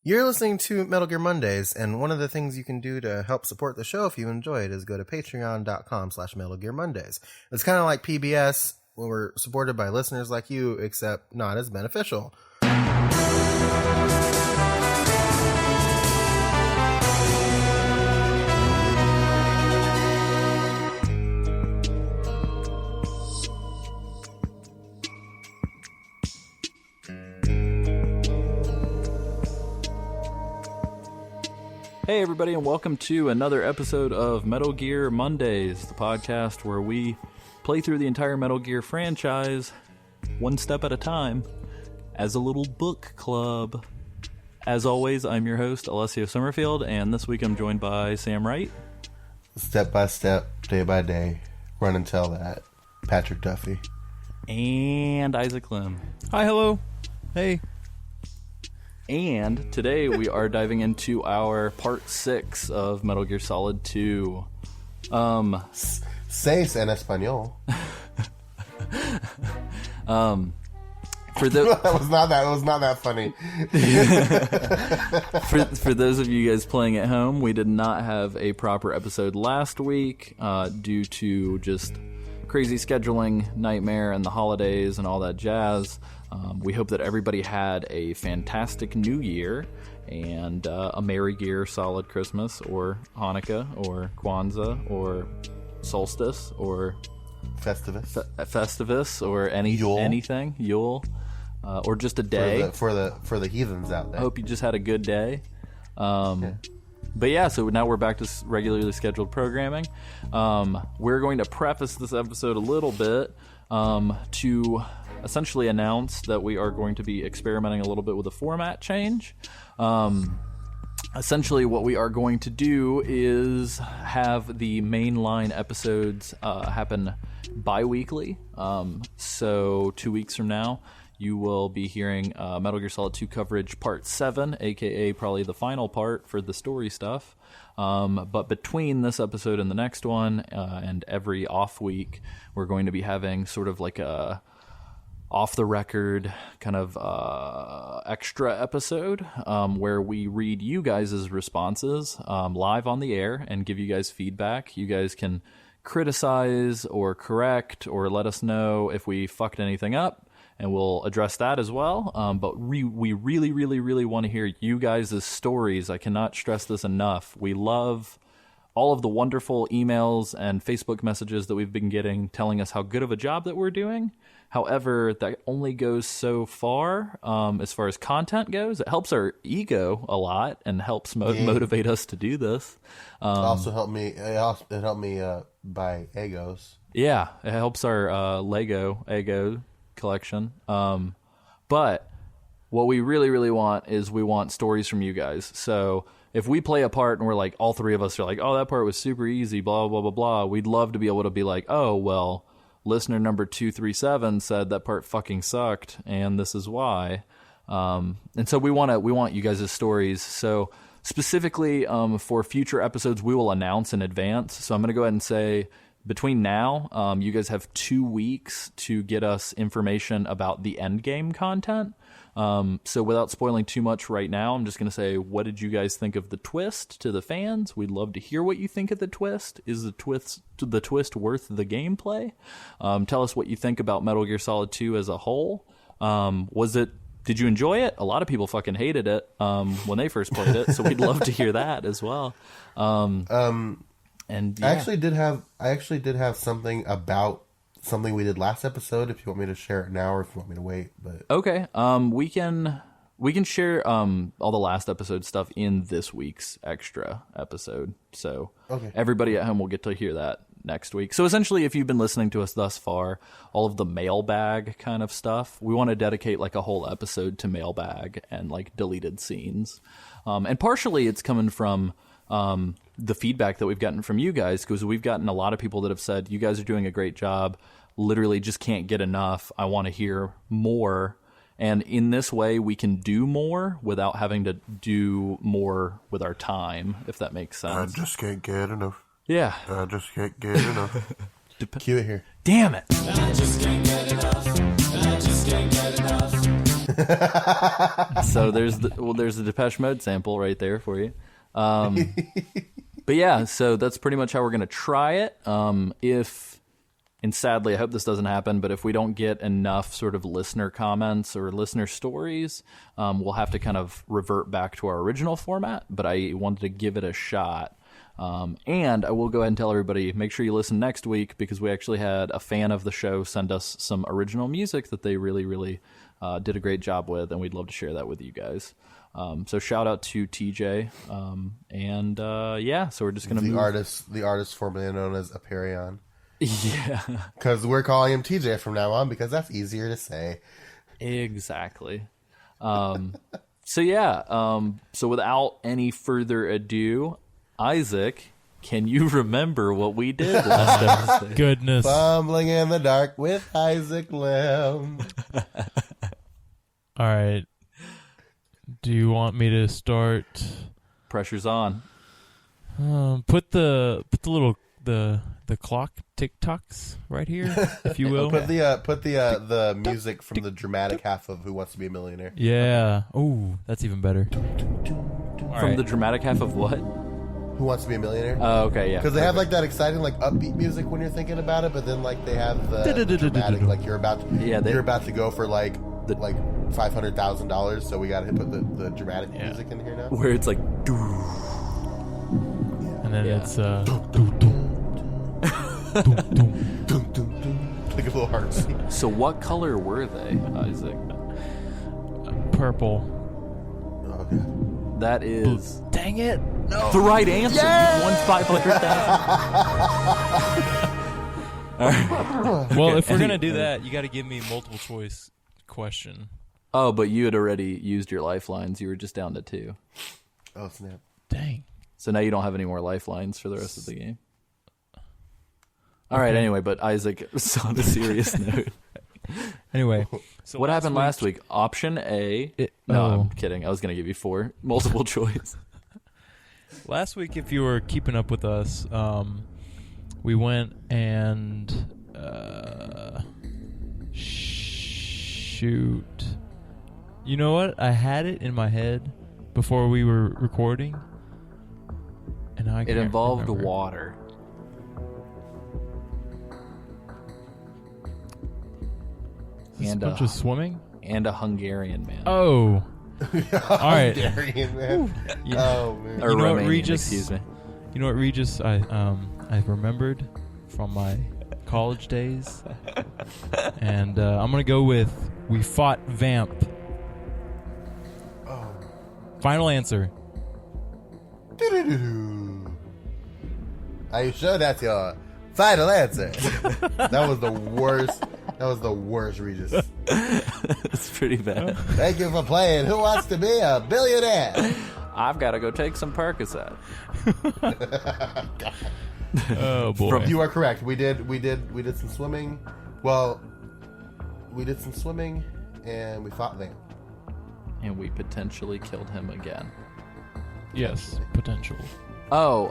You're listening to Metal Gear Mondays, and one of the things you can do to help support the show if you enjoy it is go to patreon.com/Metal Gear Mondays. It's kind of like PBS when we're supported by listeners like you, except not as beneficial. Hey everybody, and welcome to another episode of Metal Gear Mondays, the podcast where we play through the entire Metal Gear franchise one step at a time as a little book club. As always, I'm your host, Alessio Summerfield, and this week I'm joined by Sam Wright. Step by step, day by day, run and tell that. Patrick Duffy. And Isaac Lim. Hi, hello. Hey. And today we are diving into our part 6 of Metal Gear Solid 2. Seis en español. For the It was not that funny. for those of you guys playing at home, we did not have a proper episode last week due to just crazy scheduling nightmare and the holidays and all that jazz. We hope that everybody had a fantastic New Year and a Merry Gear Solid Christmas or Hanukkah or Kwanzaa or Solstice or Festivus or anything, Yule, or just a day for the heathens out there. I hope you just had a good day. But yeah, so now we're back to regularly scheduled programming. We're going to preface this episode a little bit to essentially announce that we are going to be experimenting a little bit with a format change. Essentially what we are going to do is have the mainline episodes happen bi-weekly. So 2 weeks from now, you will be hearing Metal Gear Solid 2 coverage part 7, aka probably the final part for the story stuff. But between this episode and the next one, and every off week, we're going to be having sort of like a off-the-record kind of extra episode where we read you guys' responses live on the air and give you guys feedback. You guys can criticize or correct or let us know if we fucked anything up, and we'll address that as well. But we really, really, really want to hear you guys' stories. I cannot stress this enough. We love all of the wonderful emails and Facebook messages that we've been getting telling us how good of a job that we're doing. However, that only goes so far as far as content goes. It helps our ego a lot and helps motivate us to do this. It helped me buy Egos. Yeah, it helps our Lego collection. But what we really, really want is we want stories from you guys. So if we play a part and we're like, all three of us are like, oh, that part was super easy, blah, blah, blah, blah, we'd love to be able to be like, oh, well, listener number 237 said that part fucking sucked, and this is why. And so we want you guys' stories. So specifically for future episodes, we will announce in advance. So I'm going to go ahead and say between now, you guys have 2 weeks to get us information about the endgame content. So without spoiling too much right now, I'm just going to say, what did you guys think of the twist to the fans? We'd love to hear what you think of the twist. Is the twist worth the gameplay? Tell us what you think about Metal Gear Solid 2 as a whole. Did you enjoy it? A lot of people fucking hated it when they first played it, so we'd love to hear that as well. And yeah. I actually did have something about something we did last episode, if you want me to share it now or if you want me to wait. But okay, we can share all the last episode stuff in this week's extra episode, so okay, everybody at home will get to hear that next week. So essentially, if you've been listening to us thus far, all of the mailbag kind of stuff, we want to dedicate like a whole episode to mailbag and like deleted scenes, and partially it's coming from the feedback that we've gotten from you guys, because we've gotten a lot of people that have said, you guys are doing a great job, literally just can't get enough, I want to hear more. And in this way, we can do more without having to do more with our time, if that makes sense. I just can't get enough. Yeah. I just can't get enough. Cue it here. Damn it. I just can't get enough. I just can't get enough. So there's the Depeche Mode sample right there for you. But yeah, so that's pretty much how we're going to try it. And sadly, I hope this doesn't happen, but if we don't get enough sort of listener comments or listener stories, we'll have to kind of revert back to our original format, but I wanted to give it a shot. And I will go ahead and tell everybody, make sure you listen next week, because we actually had a fan of the show send us some original music that they really, really did a great job with, and we'd love to share that with you guys. So shout out to TJ. So we're just going to the artist formerly known as Aperion. Yeah. Because we're calling him TJ from now on, because that's easier to say. Exactly. So without any further ado, Isaac, can you remember what we did last episode? Goodness. Fumbling in the dark with Isaac Lim. All right. Do you want me to start? Pressure's on. Put the little the clock TikToks right here, if you will. Put the music from the dramatic half of Who Wants to Be a Millionaire. Yeah. Oh, that's even better. From the dramatic half of what? Who Wants to Be a Millionaire? Oh, okay, yeah. Because they have like that exciting, like upbeat music when you're thinking about it, but then like they have the dramatic, like you're about to go for like $500,000. So we got to put the dramatic music in here now, where it's like, and then it's like a little hearts. So what color were they, Isaac? purple. Okay. That is Dang it! No. the right answer. Yeah! You won $500,000. Well, if we're gonna do that, you got to give me multiple choice question. Oh, but you had already used your lifelines. You were just down to 2. Oh snap! Dang. So now you don't have any more lifelines for the rest of the game. All right, anyway, but Isaac, on a serious note. Anyway, so What happened last week? Option A. I'm kidding. I was going to give you 4. Multiple choice. Last week, if you were keeping up with us, we went and shoot. You know what? I had it in my head before we were recording, and I It involved remember. water. And a bunch of swimming and a Hungarian man. Oh, all right. Hungarian man. Oh man. Or You know what, Romanian, Regis? excuse me. You know what, Regis? I remembered from my college days, and I'm gonna go with we fought Vamp. Oh. Final answer. Are you sure that's your final answer? That was the worst. That was the worst, Regis. It's pretty bad. Thank you for playing Who Wants to Be a Billionaire? I've got to go take some Percocet. Oh boy. You are correct. We did some swimming. Well, we did some swimming and we fought Van. And we potentially killed him again. Yes, potential. Oh,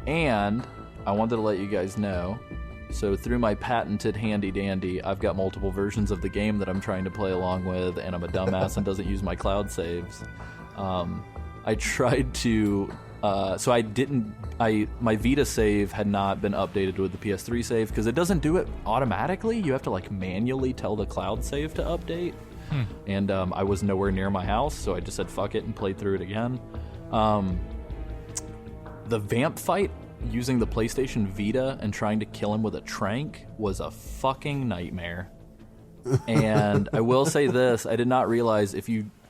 and I wanted to let you guys know, so through my patented handy dandy, I've got multiple versions of the game that I'm trying to play along with, and I'm a dumbass and doesn't use my cloud saves. I tried to, my Vita save had not been updated with the PS3 save, because it doesn't do it automatically. You have to like manually tell the cloud save to update. And I was nowhere near my house, so I just said fuck it and played through it again. The Vamp fight using the PlayStation Vita and trying to kill him with a trank was a fucking nightmare. And I will say this, I did not realize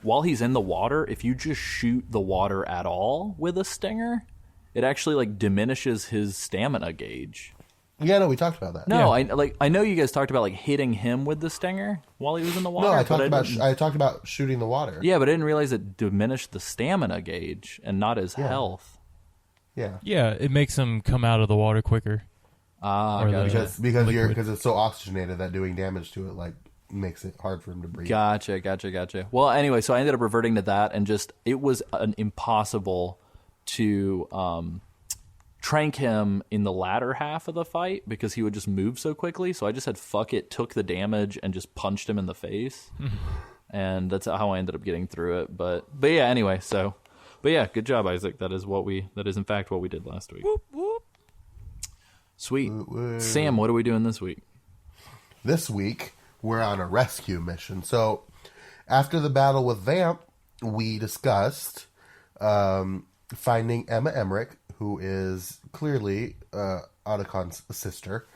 while he's in the water, if you just shoot the water at all with a stinger, it actually like diminishes his stamina gauge. Yeah, no, we talked about that. No, Yeah. I know you guys talked about like hitting him with the stinger while he was in the water. No, but I talked about shooting the water. Yeah, but I didn't realize it diminished the stamina gauge and not his health. Yeah. Yeah, it makes them come out of the water quicker. Ah, Or gotcha. Because it's so oxygenated that doing damage to it like makes it hard for him to breathe. Gotcha. Well, anyway, so I ended up reverting to that, and just it was impossible to trank him in the latter half of the fight because he would just move so quickly. So I just said, fuck it, took the damage, and just punched him in the face. And that's how I ended up getting through it. But yeah, anyway, but yeah, good job, Isaac. That is in fact what we did last week. Whoop, whoop. Sweet. Sam, what are we doing this week? This week, we're on a rescue mission. So, after the battle with Vamp, we discussed finding Emma Emmerich, who is clearly Otacon's sister,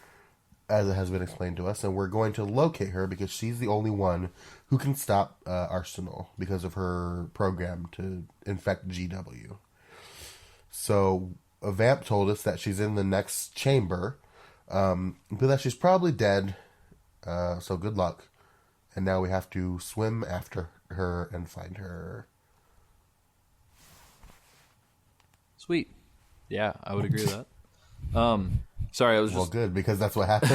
as it has been explained to us, and we're going to locate her because she's the only one who can stop Arsenal because of her program to infect GW. So, Vamp told us that she's in the next chamber, but that she's probably dead, so good luck. And now we have to swim after her and find her. Sweet. Yeah, I would agree with that. Sorry, I was just... Well, good, because that's what happened.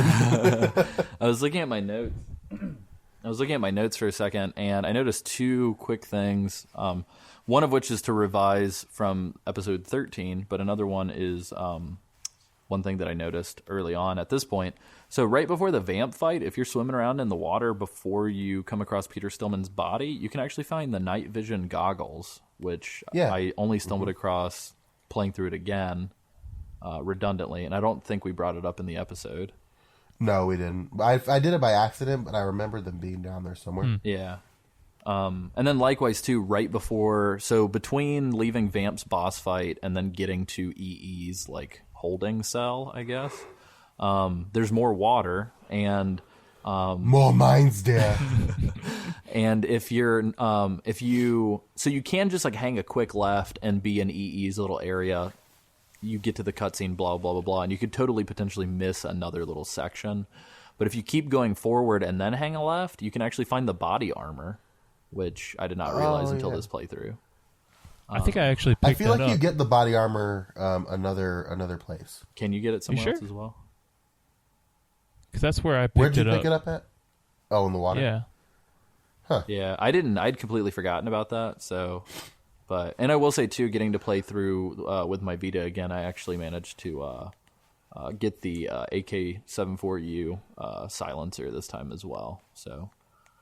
I was looking at my notes. For a second, and I noticed two quick things. One of which is to revise from episode 13, but another one is one thing that I noticed early on at this point. So right before the Vamp fight, if you're swimming around in the water before you come across Peter Stillman's body, you can actually find the night vision goggles, which I only stumbled across playing through it again redundantly, and I don't think we brought it up in the episode. No, we didn't. I did it by accident, but I remember them being down there somewhere. Yeah. And then likewise, too, right before... So between leaving Vamp's boss fight and then getting to EE's, like, holding cell, I guess, there's more water, and... more mines there. And if you're... So you can just, like, hang a quick left and be in EE's little area. You get to the cutscene, blah, blah, blah, blah, and you could totally potentially miss another little section. But if you keep going forward and then hang a left, you can actually find the body armor, which I did not realize until this playthrough. I think I actually picked I feel that like up. you get the body armor another place. Can you get it somewhere else as well? Because that's where I picked Where'd you it up. pick it up at? Oh, in the water? Yeah. Yeah, I didn't. I'd completely forgotten about that. So, and I will say too, getting to play through with my Vita again, I actually managed to get the AK-74U silencer this time as well. So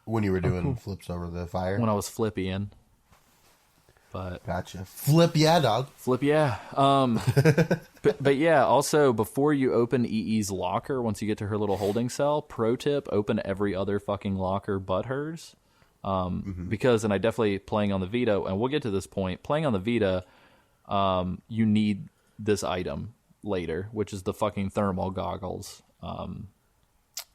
When you were doing flips over the fire? when I was flipping, but Gotcha. Flip, yeah, dog. flip, yeah. But yeah, also before you open EE's locker, once you get to her little holding cell, pro tip: open every other fucking locker but hers. Because, and I definitely playing on the Vita, and we'll get to this point, playing on the Vita, you need this item later, which is the fucking thermal goggles,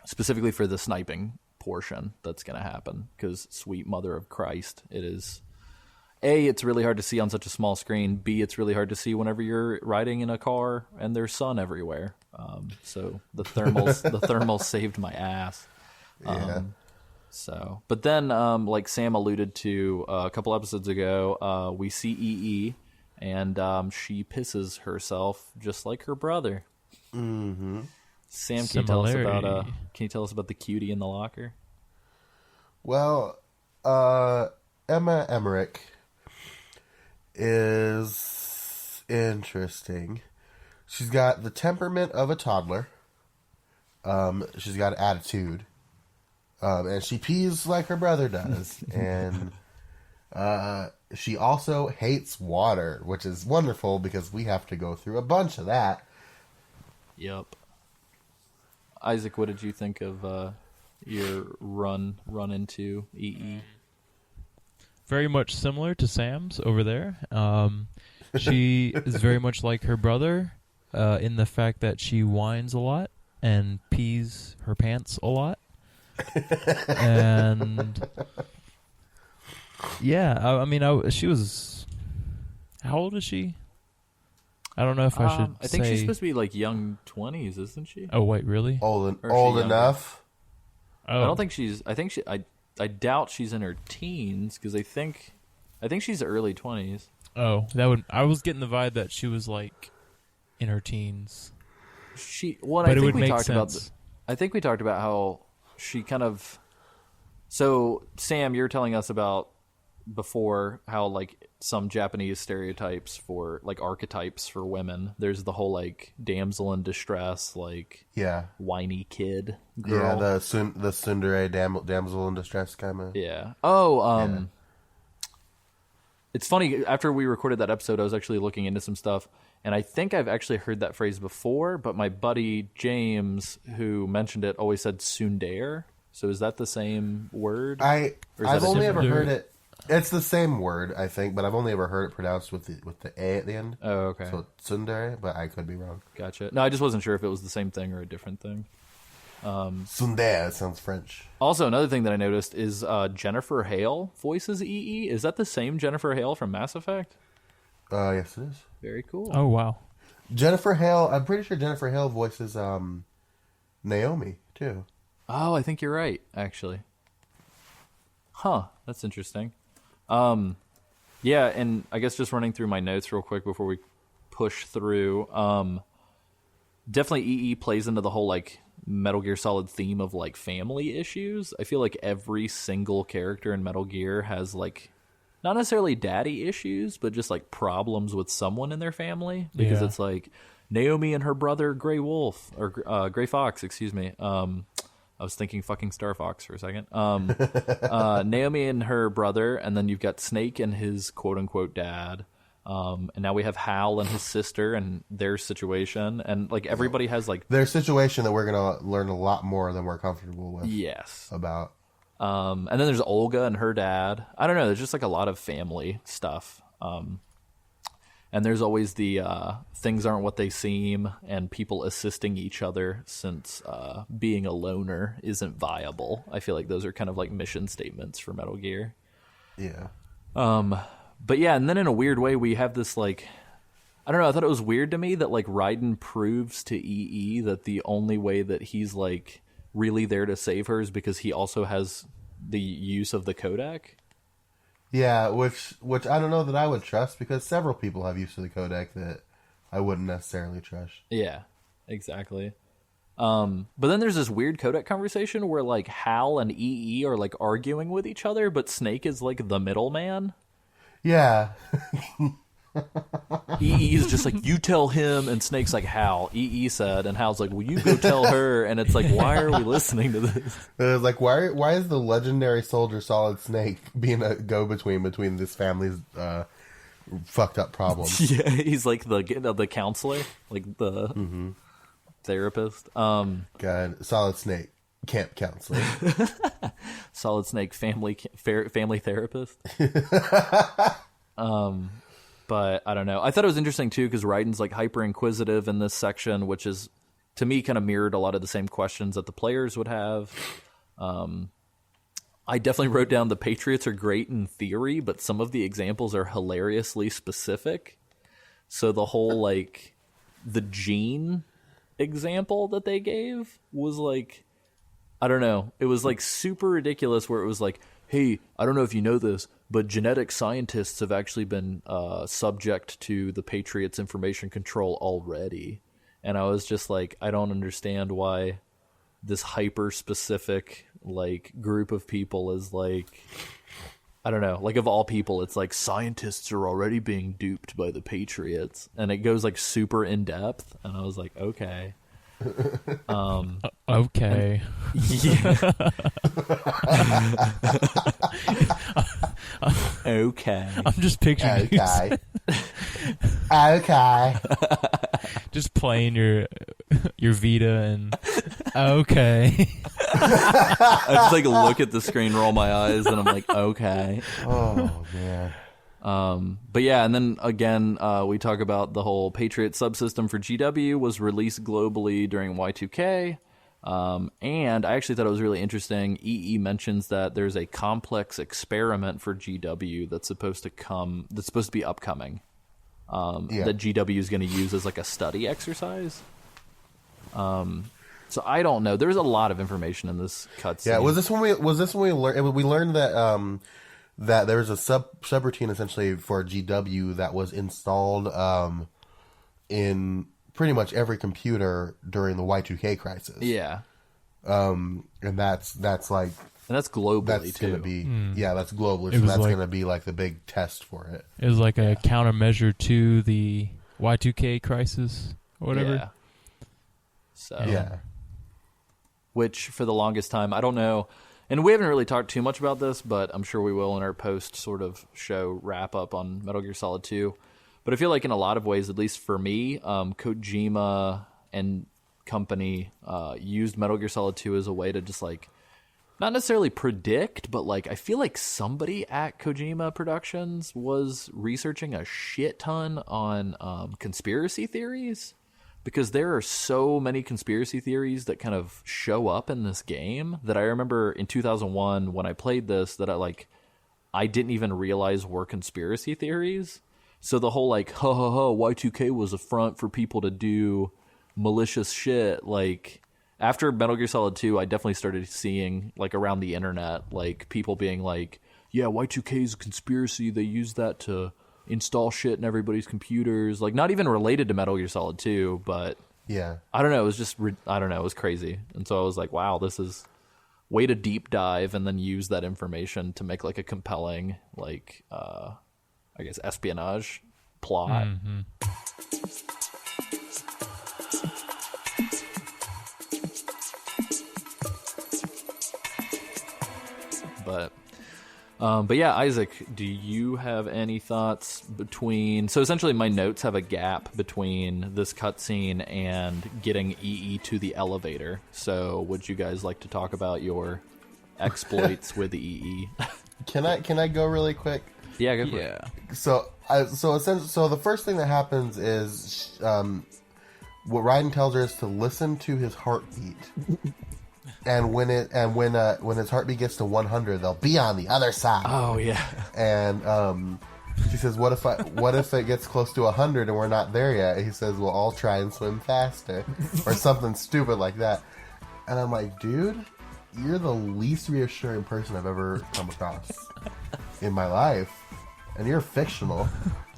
specifically for the sniping portion that's going to happen, because sweet mother of Christ, it is, A, it's really hard to see on such a small screen, B, it's really hard to see whenever you're riding in a car and there's sun everywhere, so the thermals saved my ass. Yeah. So, but then, like Sam alluded to a couple episodes ago, we see EE, and she pisses herself just like her brother. Mm-hmm. Sam, can you tell us about the cutie in the locker? Well, Emma Emmerich is interesting. She's got the temperament of a toddler. She's got attitude. And she pees like her brother does. And she also hates water, which is wonderful because we have to go through a bunch of that. Yep. Isaac, what did you think of your run into EE? Very much similar to Sam's over there. She is very much like her brother in the fact that she whines a lot and pees her pants a lot. And yeah, I mean, she was. How old is she? I don't know if I should. I think she's supposed to be like young 20s, isn't she? Oh wait, really? Old Or is she enough. Oh. I don't think she's. I doubt she's in her teens because I think she's early 20s. Oh, that would. I was getting the vibe that she was like in her teens. But it would make sense. I think we talked about how she kind of. So Sam, you're telling us about before how like some Japanese stereotypes for like archetypes for women. There's the whole like damsel in distress, like whiny kid girl. Yeah, the tsundere damsel in distress kind of. Yeah. It's funny, after we recorded that episode, I was actually looking into some stuff, and I think I've actually heard that phrase before, but my buddy James, who mentioned it, always said tsundere. So is that the same word? I've only ever heard it. It's the same word, I think, but I've only ever heard it pronounced with the A at the end. Oh, okay. So tsundere, but I could be wrong. Gotcha. No, I just wasn't sure if it was the same thing or a different thing. Tsundere sounds French. Also, another thing that I noticed is Jennifer Hale voices EE. Is that the same Jennifer Hale from Mass Effect? Yes, it is. Very cool. Oh, wow. Jennifer Hale, I'm pretty sure Jennifer Hale voices Naomi, too. Oh, I think you're right, actually. Huh, that's interesting. Yeah, and I guess just running through my notes real quick before we push through. Definitely EE plays into the whole, like, Metal Gear Solid theme of, like, family issues. I feel like every single character in Metal Gear has, like, not necessarily daddy issues, but just, like, problems with someone in their family. Because it's, like, Naomi and her brother Gray Wolf, or Gray Fox, excuse me. I was thinking fucking Star Fox for a second. Naomi and her brother, and then you've got Snake and his quote-unquote dad. And now we have Hal and his sister and their situation. And, like, everybody has, like... Their situation that we're going to learn a lot more than we're comfortable with. Yes. About. And then there's Olga and her dad. I don't know. There's just, like, a lot of family stuff. And there's always the things aren't what they seem and people assisting each other since being a loner isn't viable. I feel like those are kind of like mission statements for Metal Gear. Yeah. But yeah, and then in a weird way, we have this like... I don't know, I thought it was weird to me that like Raiden proves to EE that the only way that he's like really there to save her is because he also has the use of the codec. Yeah, which I don't know that I would trust because several people have use of the codec that I wouldn't necessarily trust. Yeah, exactly. But then there's this weird codec conversation where like Hal and EE are like arguing with each other, but Snake is like the middleman. Yeah. EE is just like, you tell him, and Snake's like, Hal. EE said, and Hal's like, well, you go tell her, and it's like, why are we listening to this? It's like, why is the legendary soldier Solid Snake being a go-between this family's fucked up problems? Yeah, he's like the counselor, like the therapist. God, Solid Snake, camp counselor. Solid Snake, family therapist. But I don't know. I thought it was interesting too because Raiden's like hyper inquisitive in this section, which is to me kind of mirrored a lot of the same questions that the players would have. I definitely wrote down the Patriots are great in theory, but some of the examples are hilariously specific. So the whole like the gene example that they gave was like, I don't know. It was like super ridiculous where it was like, hey, I don't know if you know this, but genetic scientists have actually been subject to the Patriots' information control already. And I was just like, I don't understand why this hyper-specific like group of people is like, I don't know, like of all people, it's like scientists are already being duped by the Patriots. And it goes like super in-depth. And I was like, okay. Okay. Yeah. Okay. I'm just picturing Okay. Okay. just playing your Vita and okay. I just like look at the screen, roll my eyes, and I'm like, okay. Oh man. But yeah, and then again, we talk about the whole Patriot subsystem for GW was released globally during Y2K. And I actually thought it was really interesting. EE mentions that there's a complex experiment for GW that's supposed to be upcoming. That GW is going to use as like a study exercise. So I don't know. There's a lot of information in this cutscene. Yeah, was this when we learned? We learned that that there was a subroutine essentially for GW that was installed in pretty much every computer during the Y2K crisis. Yeah. And that's like And that's globally, that's too. going to be, that's globally. It So was that's like- going to be like the big test for it. It was like a countermeasure to the Y2K crisis or whatever. Yeah. So, Yeah. which for the longest time, I don't know, and we haven't really talked too much about this, but I'm sure we will in our post sort of show wrap up on Metal Gear Solid 2. But I feel like in a lot of ways, at least for me, Kojima and company used Metal Gear Solid 2 as a way to just like, not necessarily predict, but like I feel like somebody at Kojima Productions was researching a shit ton on conspiracy theories, because there are so many conspiracy theories that kind of show up in this game that I remember in 2001 when I played this that I didn't even realize were conspiracy theories. So the whole like Y2K was a front for people to do malicious shit, like after Metal Gear Solid 2, I definitely started seeing, like, around the internet, like, people being like, yeah, Y2K is a conspiracy. They use that to install shit in everybody's computers. Like, not even related to Metal Gear Solid 2, but... Yeah. I don't know. It was just... I don't know. It was crazy. And so I was like, wow, this is way to deep dive and then use that information to make, like, a compelling, like, I guess, espionage plot. Mm-hmm. But yeah, Isaac, do you have any thoughts between... So essentially my notes have a gap between this cutscene and getting EE to the elevator. So would you guys like to talk about your exploits with the EE? Can I go really quick? Yeah, go for it. So the first thing that happens is what Raiden tells her is to listen to his heartbeat. And when his heartbeat gets to 100, they'll be on the other side. Oh yeah. And she says, "What if it gets close to 100 and we're not there yet?" And he says, "Well, I'll try and swim faster," or something stupid like that. And I'm like, dude, you're the least reassuring person I've ever come across in my life, and you're fictional.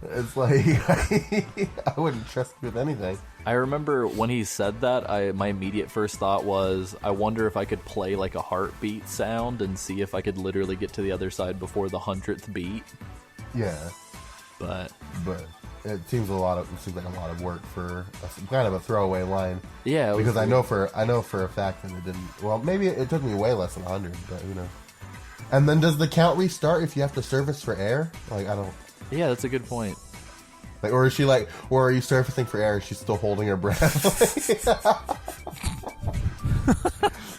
It's like I wouldn't trust you with anything. I remember when he said that, my immediate first thought was, I wonder if I could play like a heartbeat sound and see if I could literally get to the other side before the 100th beat. Yeah, But it seems like a lot of work for kind of a throwaway line. yeah, it was Because I weird. know for a fact that it didn't. Well, maybe it took me way less than 100, but who knows. And then does the count restart if you have to service for air? Like I don't. Yeah, that's a good point. Like, or is she like, or are you surfacing for air and she's still holding her breath?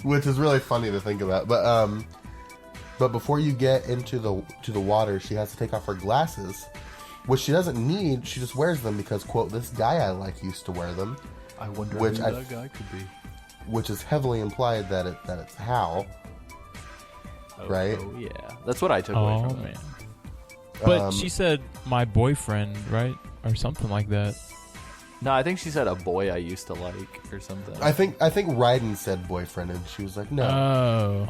Which is really funny to think about. But before you get into the water, she has to take off her glasses, which she doesn't need. She just wears them because, quote, this guy I like used to wear them, I wonder Which who I- that guy could be. which is heavily implied that it's Hal. Oh, Right? Oh yeah, that's what I took away Oh, from it. man. But Um, she said, my boyfriend, right? Or something like that. No, I think she said a boy I used to like or something. I think Raiden said boyfriend, and she was like, no. Oh.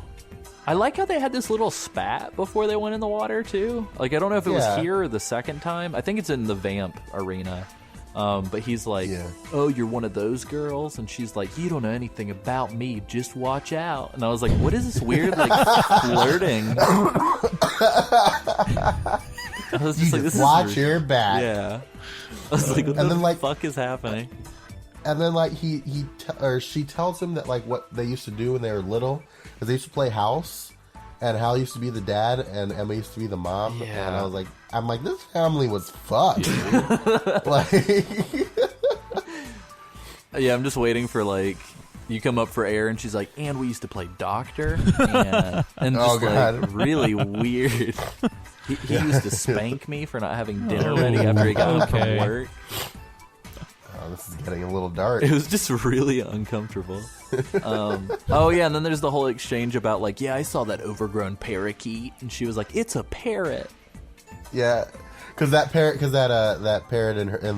I like how they had this little spat before they went in the water too. Like I don't know if it Yeah. was here or the second time. I think it's in the Vamp arena. But he's like, Yeah. "Oh, you're one of those girls," and she's like, "You don't know anything about me. Just watch out." And I was like, "What is this weird like flirting?" I was You just like, just "This watch is your back. yeah." I was like, "What And the then, like- fuck is happening?" And then like she tells him that like what they used to do when they were little, because they used to play house, and Hal used to be the dad, and Emma used to be the mom. Yeah. And I'm like, this family was fucked. Like, Yeah, I'm just waiting for like you come up for air and she's like, and we used to play doctor, and Oh, just God. like really weird. He used to spank me for not having dinner ready after he got home Okay. from work. oh, this is getting a little dark. It was just really uncomfortable. Oh yeah, and then there's the whole exchange about like, yeah, I saw that overgrown parakeet, and she was like, it's a parrot. Yeah, because that parrot in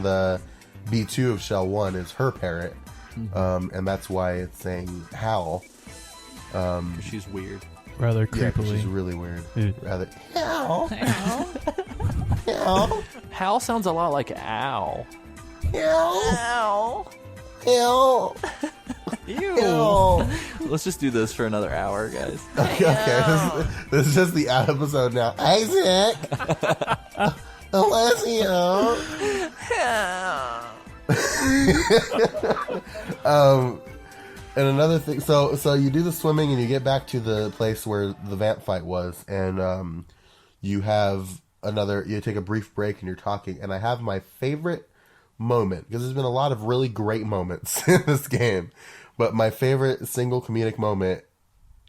the B2 of Shell 1 is her parrot, and that's why it's saying Hal. She's weird. Rather Yeah, 'cause creepily. she's really weird. Dude. Rather Hal. Hal. Hal sounds a lot like owl. Hal. Owl. Hal. Ew. Let's just do this for another hour, guys. Okay. This is just the episode now. Isaac. Alessio. And another thing, so you do the swimming and you get back to the place where the vamp fight was, and you take a brief break and you're talking, and I have my favorite moment, because there's been a lot of really great moments in this game, but my favorite single comedic moment,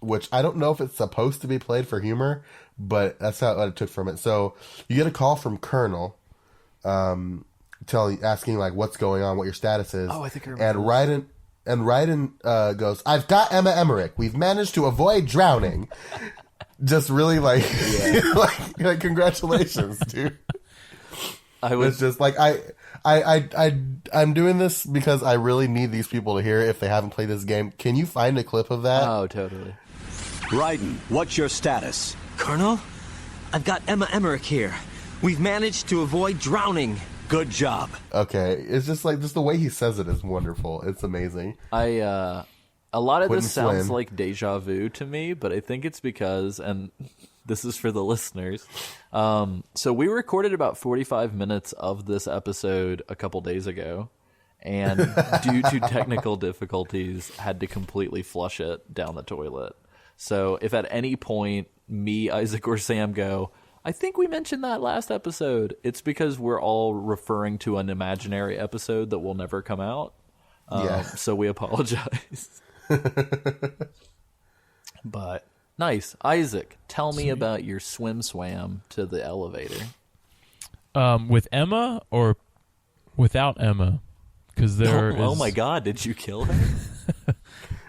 which I don't know if it's supposed to be played for humor, but that's how I took from it. So you get a call from Colonel, asking like what's going on, what your status is. Oh, I think I remember. And Raiden goes, "I've got Emma Emmerich. We've managed to avoid drowning." Just really like, like congratulations, dude. It's just like I'm doing this because I really need these people to hear it if they haven't played this game. Can you find a clip of that? Oh, totally. Raiden, what's your status? Colonel, I've got Emma Emmerich here. We've managed to avoid drowning. Good job. Okay, it's just like the way he says it is wonderful. It's amazing. A lot of this sounds swim. like deja vu to me, but I think it's because, and this is for the listeners. So we recorded about 45 minutes of this episode a couple days ago, and due to technical difficulties, had to completely flush it down the toilet. So if at any point me, Isaac, or Sam go, I think we mentioned that last episode, it's because we're all referring to an imaginary episode that will never come out. So we apologize. But nice. Isaac, tell me about your swam to the elevator. With Emma or without Emma? Because Oh my god, did you kill her?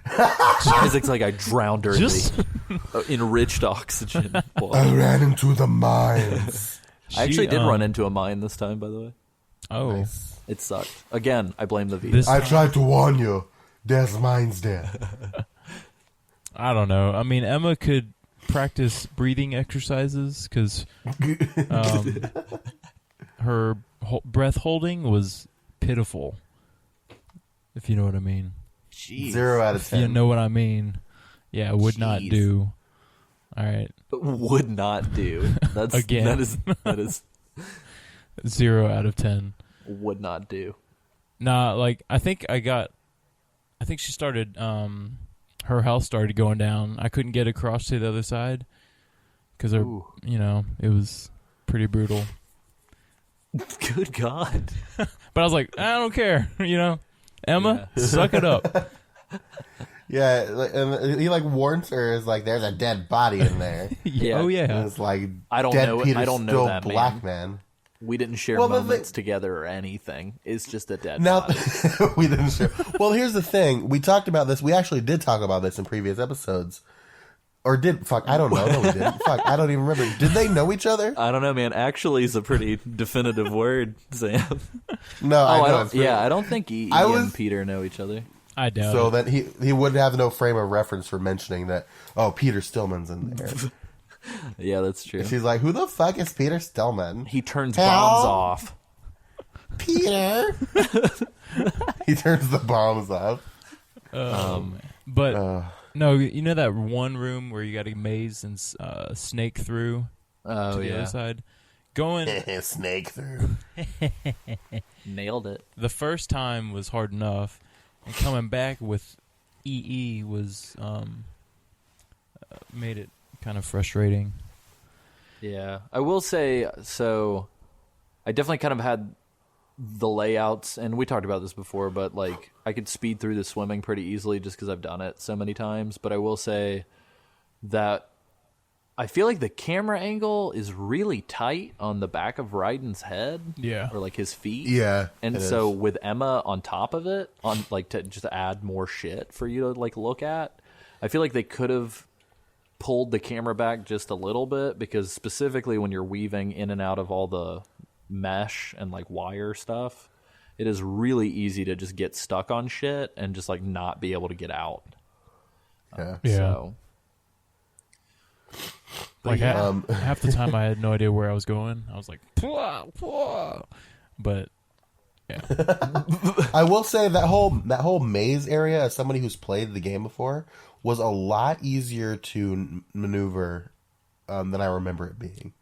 Isaac's like, I drowned her in the enriched oxygen. I ran into the mines. I actually did run into a mine this time, by the way. Oh. Nice. It sucked. Again, I blame the Vita. I tried to warn you. There's mines there. I don't know. I mean, Emma could practice breathing exercises because her breath holding was pitiful, if you know what I mean. Jeez. 0 out of 10. You know what I mean. Yeah, would not do. All right. Would not do. That's Again. That is 0 out of 10. would not do. Nah, like I think she started her health started going down. I couldn't get across to the other side because it was pretty brutal. Good God. But I was like, I don't care, Emma, suck it up. Yeah, and he like warns her, is like, there's a dead body in there. Yeah. Oh yeah. And it's like, I don't dead know. Peter's I don't know still that black man. man. We didn't share Well, moments together or anything. It's just a dead Now body. we didn't share. Well, here's the thing. We talked about this. We actually did talk about this in previous episodes. Or did I don't know. No, we didn't. I don't even remember. Did they know each other? I don't know, man. Actually is a pretty definitive word, Sam. No, I know. I don't think Ian and Peter know each other. I doubt So it. then he would have no frame of reference for mentioning that, oh, Peter Stillman's in there. Yeah, that's true. She's like, who the fuck is Peter Stillman? He turns Hell? bombs off. Peter! He turns the bombs off. But no, you know that one room where you got a maze and snake through to the other side? Snake through. Nailed it. The first time was hard enough, and coming back with EE was made it kind of frustrating. Yeah. I will say, so I definitely kind of had the layouts, and we talked about this before, but like I could speed through the swimming pretty easily just because I've done it so many times. But I will say that I feel like the camera angle is really tight on the back of Raiden's head. Yeah. Or like his feet. Yeah. And so with Emma on top of it, on like to just add more shit for you to like look at, I feel like they could have pulled the camera back just a little bit, because specifically when you're weaving in and out of all the mesh and like wire stuff, it is really easy to just get stuck on shit and just like not be able to get out. Yeah. So Like half the time I had no idea where I was going. I was like, "Pwah, pwah." But I will say that whole maze area, as somebody who's played the game before, was a lot easier to maneuver than I remember it being.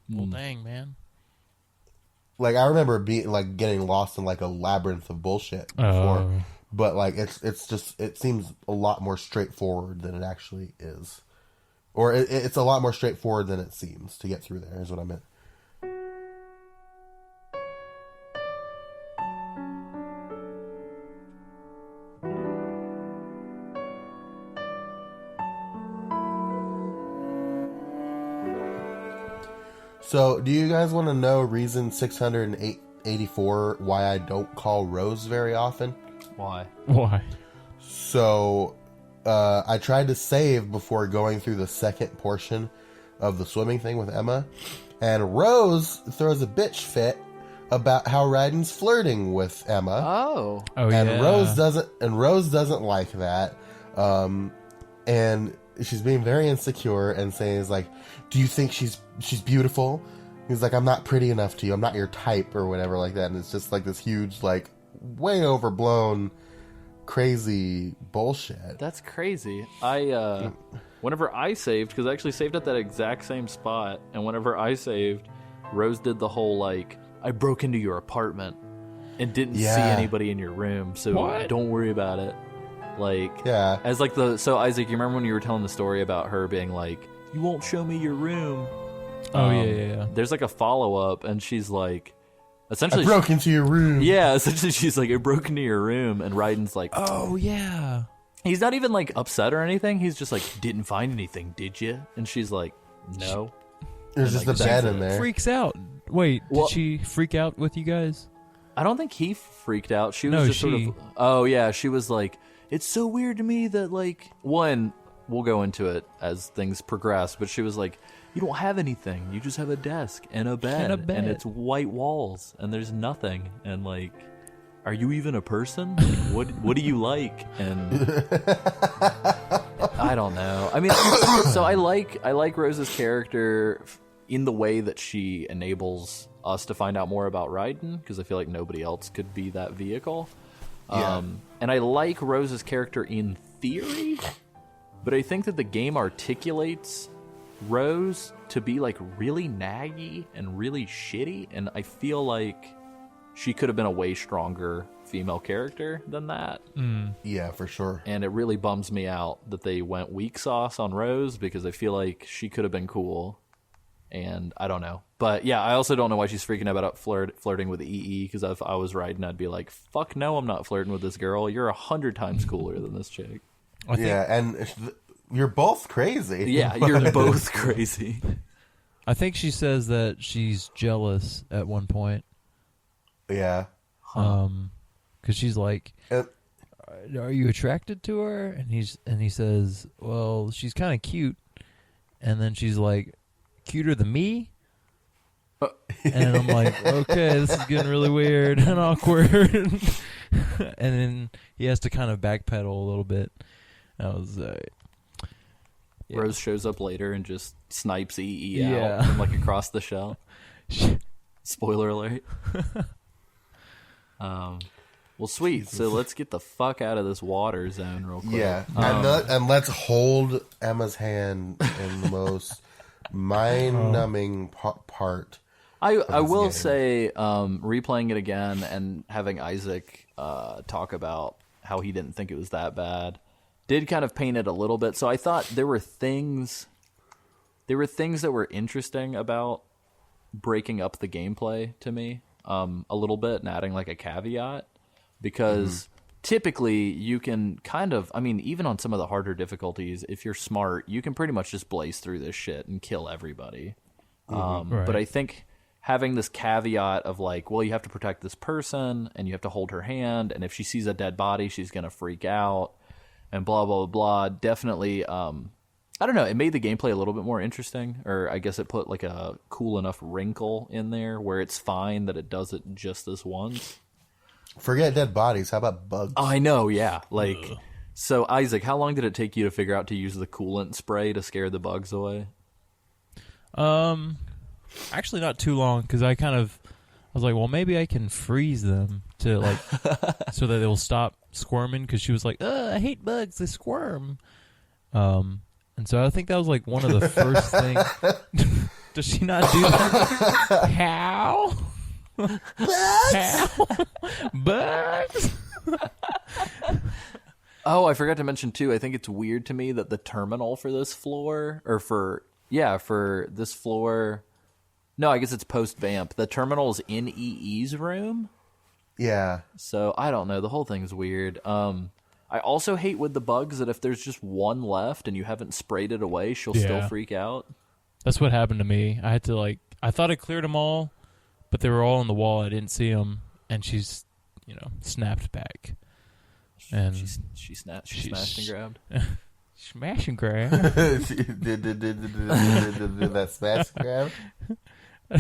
Well, dang, man. Like, I remember being like getting lost in like a labyrinth of bullshit before, but like it seems a lot more straightforward than it actually is, or it's a lot more straightforward than it seems to get through there. Is what I meant. So, do you guys want to know reason 684 why I don't call Rose very often? Why? So, I tried to save before going through the second portion of the swimming thing with Emma, and Rose throws a bitch fit about how Raiden's flirting with Emma. Oh, and yeah. Rose doesn't like that, and she's being very insecure and saying, like, do you think she's beautiful? He's like, I'm not pretty enough to you, I'm not your type, or whatever like that. And it's just like this huge, like, way overblown, crazy bullshit. that's crazy. Whenever I saved, because I actually saved at that exact same spot, and whenever I saved, Rose did the whole, like, I broke into your apartment and didn't see anybody in your room, so don't worry about it. Like, as like so Isaac, you remember when you were telling the story about her being like, you won't show me your room? Yeah. There's like a follow-up, and she's like, essentially, I broke into your room. Yeah, essentially she's like, I broke into your room, and Raiden's like, Oh, yeah. he's not even like upset or anything, he's just like, didn't find anything, did you? And she's like, no. There's just a bed in there. Freaks out. Wait, Well- did she freak out with you guys? I don't think he freaked out. She was No, just sort she. of, oh yeah, she was like, it's so weird to me that, like, one, we'll go into it as things progress, but she was like, you don't have anything. You just have a desk and a bed, and it's white walls, and there's nothing. And, like, are you even a person? What do you like? And I don't know. I mean, so I like Rose's character in the way that she enables us to find out more about Raiden, because I feel like nobody else could be that vehicle. And I like Rose's character in theory, but I think that the game articulates Rose to be, like, really naggy and really shitty, and I feel like she could have been a way stronger female character than that. Yeah, for sure. And it really bums me out that they went weak sauce on Rose, because I feel like she could have been cool. And I don't know. But yeah, I also don't know why she's freaking out about flirting with EE, because if I was Raiden, I'd be like, fuck no, I'm not flirting with this girl. You're 100 times cooler than this chick. And you're both crazy. Yeah, you're both crazy. I think she says that she's jealous at one point. Yeah. Because she's like, are you attracted to her? And he says, well, she's kind of cute. And then she's like, cuter than me? And I'm like, okay, this is getting really weird and awkward. And then he has to kind of backpedal a little bit. I was Rose shows up later and just snipes EE out Yeah. from, like, across the shell. Spoiler alert. Well, sweet. So let's get the fuck out of this water zone real quick. Yeah. And let's hold Emma's hand in the most mind-numbing part. I will say, replaying it again and having Isaac talk about how he didn't think it was that bad did kind of paint it a little bit. So I thought there were things that were interesting about breaking up the gameplay to me a little bit and adding, like, a caveat, because typically you can kind of, I mean, even on some of the harder difficulties, if you're smart, you can pretty much just blaze through this shit and kill everybody. Right. But I think having this caveat of, like, well, you have to protect this person and you have to hold her hand, and if she sees a dead body, she's going to freak out and blah, blah, blah, blah. Definitely, I don't know, it made the gameplay a little bit more interesting, or I guess it put, like, a cool enough wrinkle in there where it's fine that it does it just this once. Forget dead bodies. How about bugs? Oh, I know, yeah. Like, so Isaac, how long did it take you to figure out to use the coolant spray to scare the bugs away? actually not too long, because I kind of was like, well, maybe I can freeze them to like so that they'll stop squirming, because she was like, I hate bugs, they squirm. And so I think that was like one of the first things. Does she not do that? How? How? Bugs? Oh, I forgot to mention too, I think it's weird to me that the terminal for this floor, or for this floor, no, I guess it's post-vamp. The terminal is in EE's room. Yeah. So, I don't know. The whole thing's weird. I also hate with the bugs that if there's just one left and you haven't sprayed it away, she'll still freak out. That's what happened to me. I had to I thought I cleared them all, but they were all on the wall. I didn't see them, and she's, snapped back. And she smashed and grabbed. Smash and grab. did that smash grab?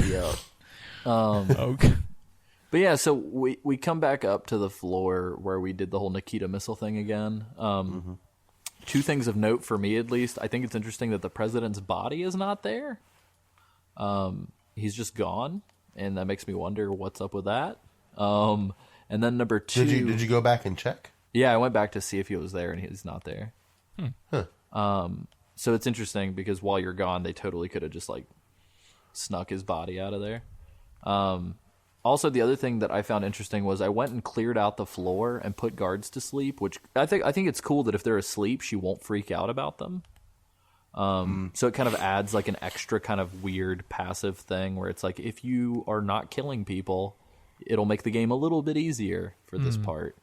Yeah. Okay. But yeah, so we come back up to the floor where we did the whole Nikita missile thing again. Two things of note for me, at least. I think it's interesting that the president's body is not there. He's just gone, and that makes me wonder what's up with that. And then number two, Did you go back and check? Yeah, I went back to see if he was there, and he's not there. Huh. So it's interesting because while you're gone, they totally could have just snuck his body out of there. Also, the other thing that I found interesting was I went and cleared out the floor and put guards to sleep, which I think it's cool that if they're asleep, she won't freak out about them. So it kind of adds an extra kind of weird passive thing where it's if you are not killing people, it'll make the game a little bit easier for this part.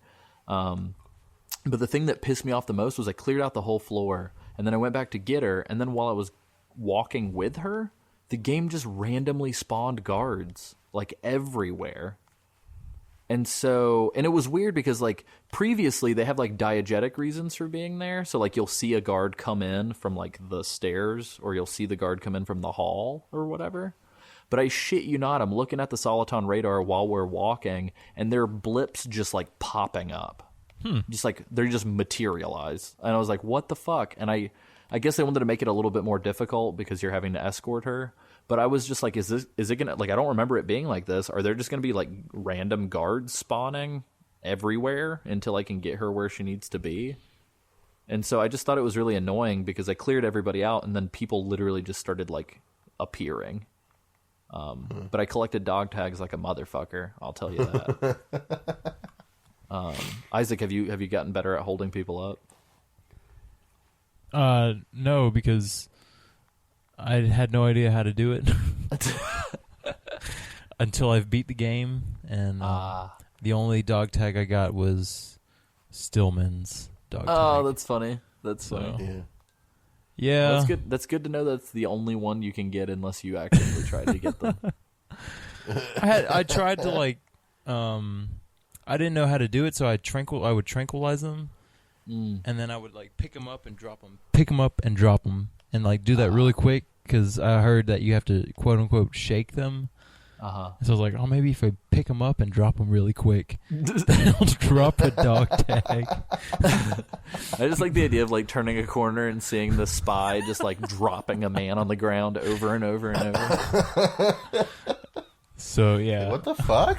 But the thing that pissed me off the most was I cleared out the whole floor, and then I went back to get her, and then while I was walking with her, the game just randomly spawned guards everywhere. And it was weird because previously they have diegetic reasons for being there. So you'll see a guard come in from the stairs, or you'll see the guard come in from the hall or whatever. But I shit you not, I'm looking at the Soliton radar while we're walking, and there are blips just popping up. Just they're just materialize. And I was like, what the fuck? And I guess they wanted to make it a little bit more difficult because you're having to escort her. But I was just is it gonna, I don't remember it being like this. Are there just gonna be random guards spawning everywhere until I can get her where she needs to be? And so I just thought it was really annoying because I cleared everybody out and then people literally just started appearing. But I collected dog tags like a motherfucker, I'll tell you that. Isaac, have you gotten better at holding people up? No, because I had no idea how to do it until I've beat the game, and the only dog tag I got was Stillman's dog tag. Oh, that's funny. That's funny. Yeah. Yeah. Well, that's good. That's good to know that's the only one you can get unless you actively try to get them. I tried to I didn't know how to do it, so I would tranquilize them, and then I would pick them up and drop them, pick them up and drop them, and do that really quick because I heard that you have to quote unquote shake them. So I was like, oh, maybe if I pick them up and drop them really quick, then I'll drop a dog tag. I just like the idea of turning a corner and seeing the spy just dropping a man on the ground over and over and over. So yeah, What the fuck?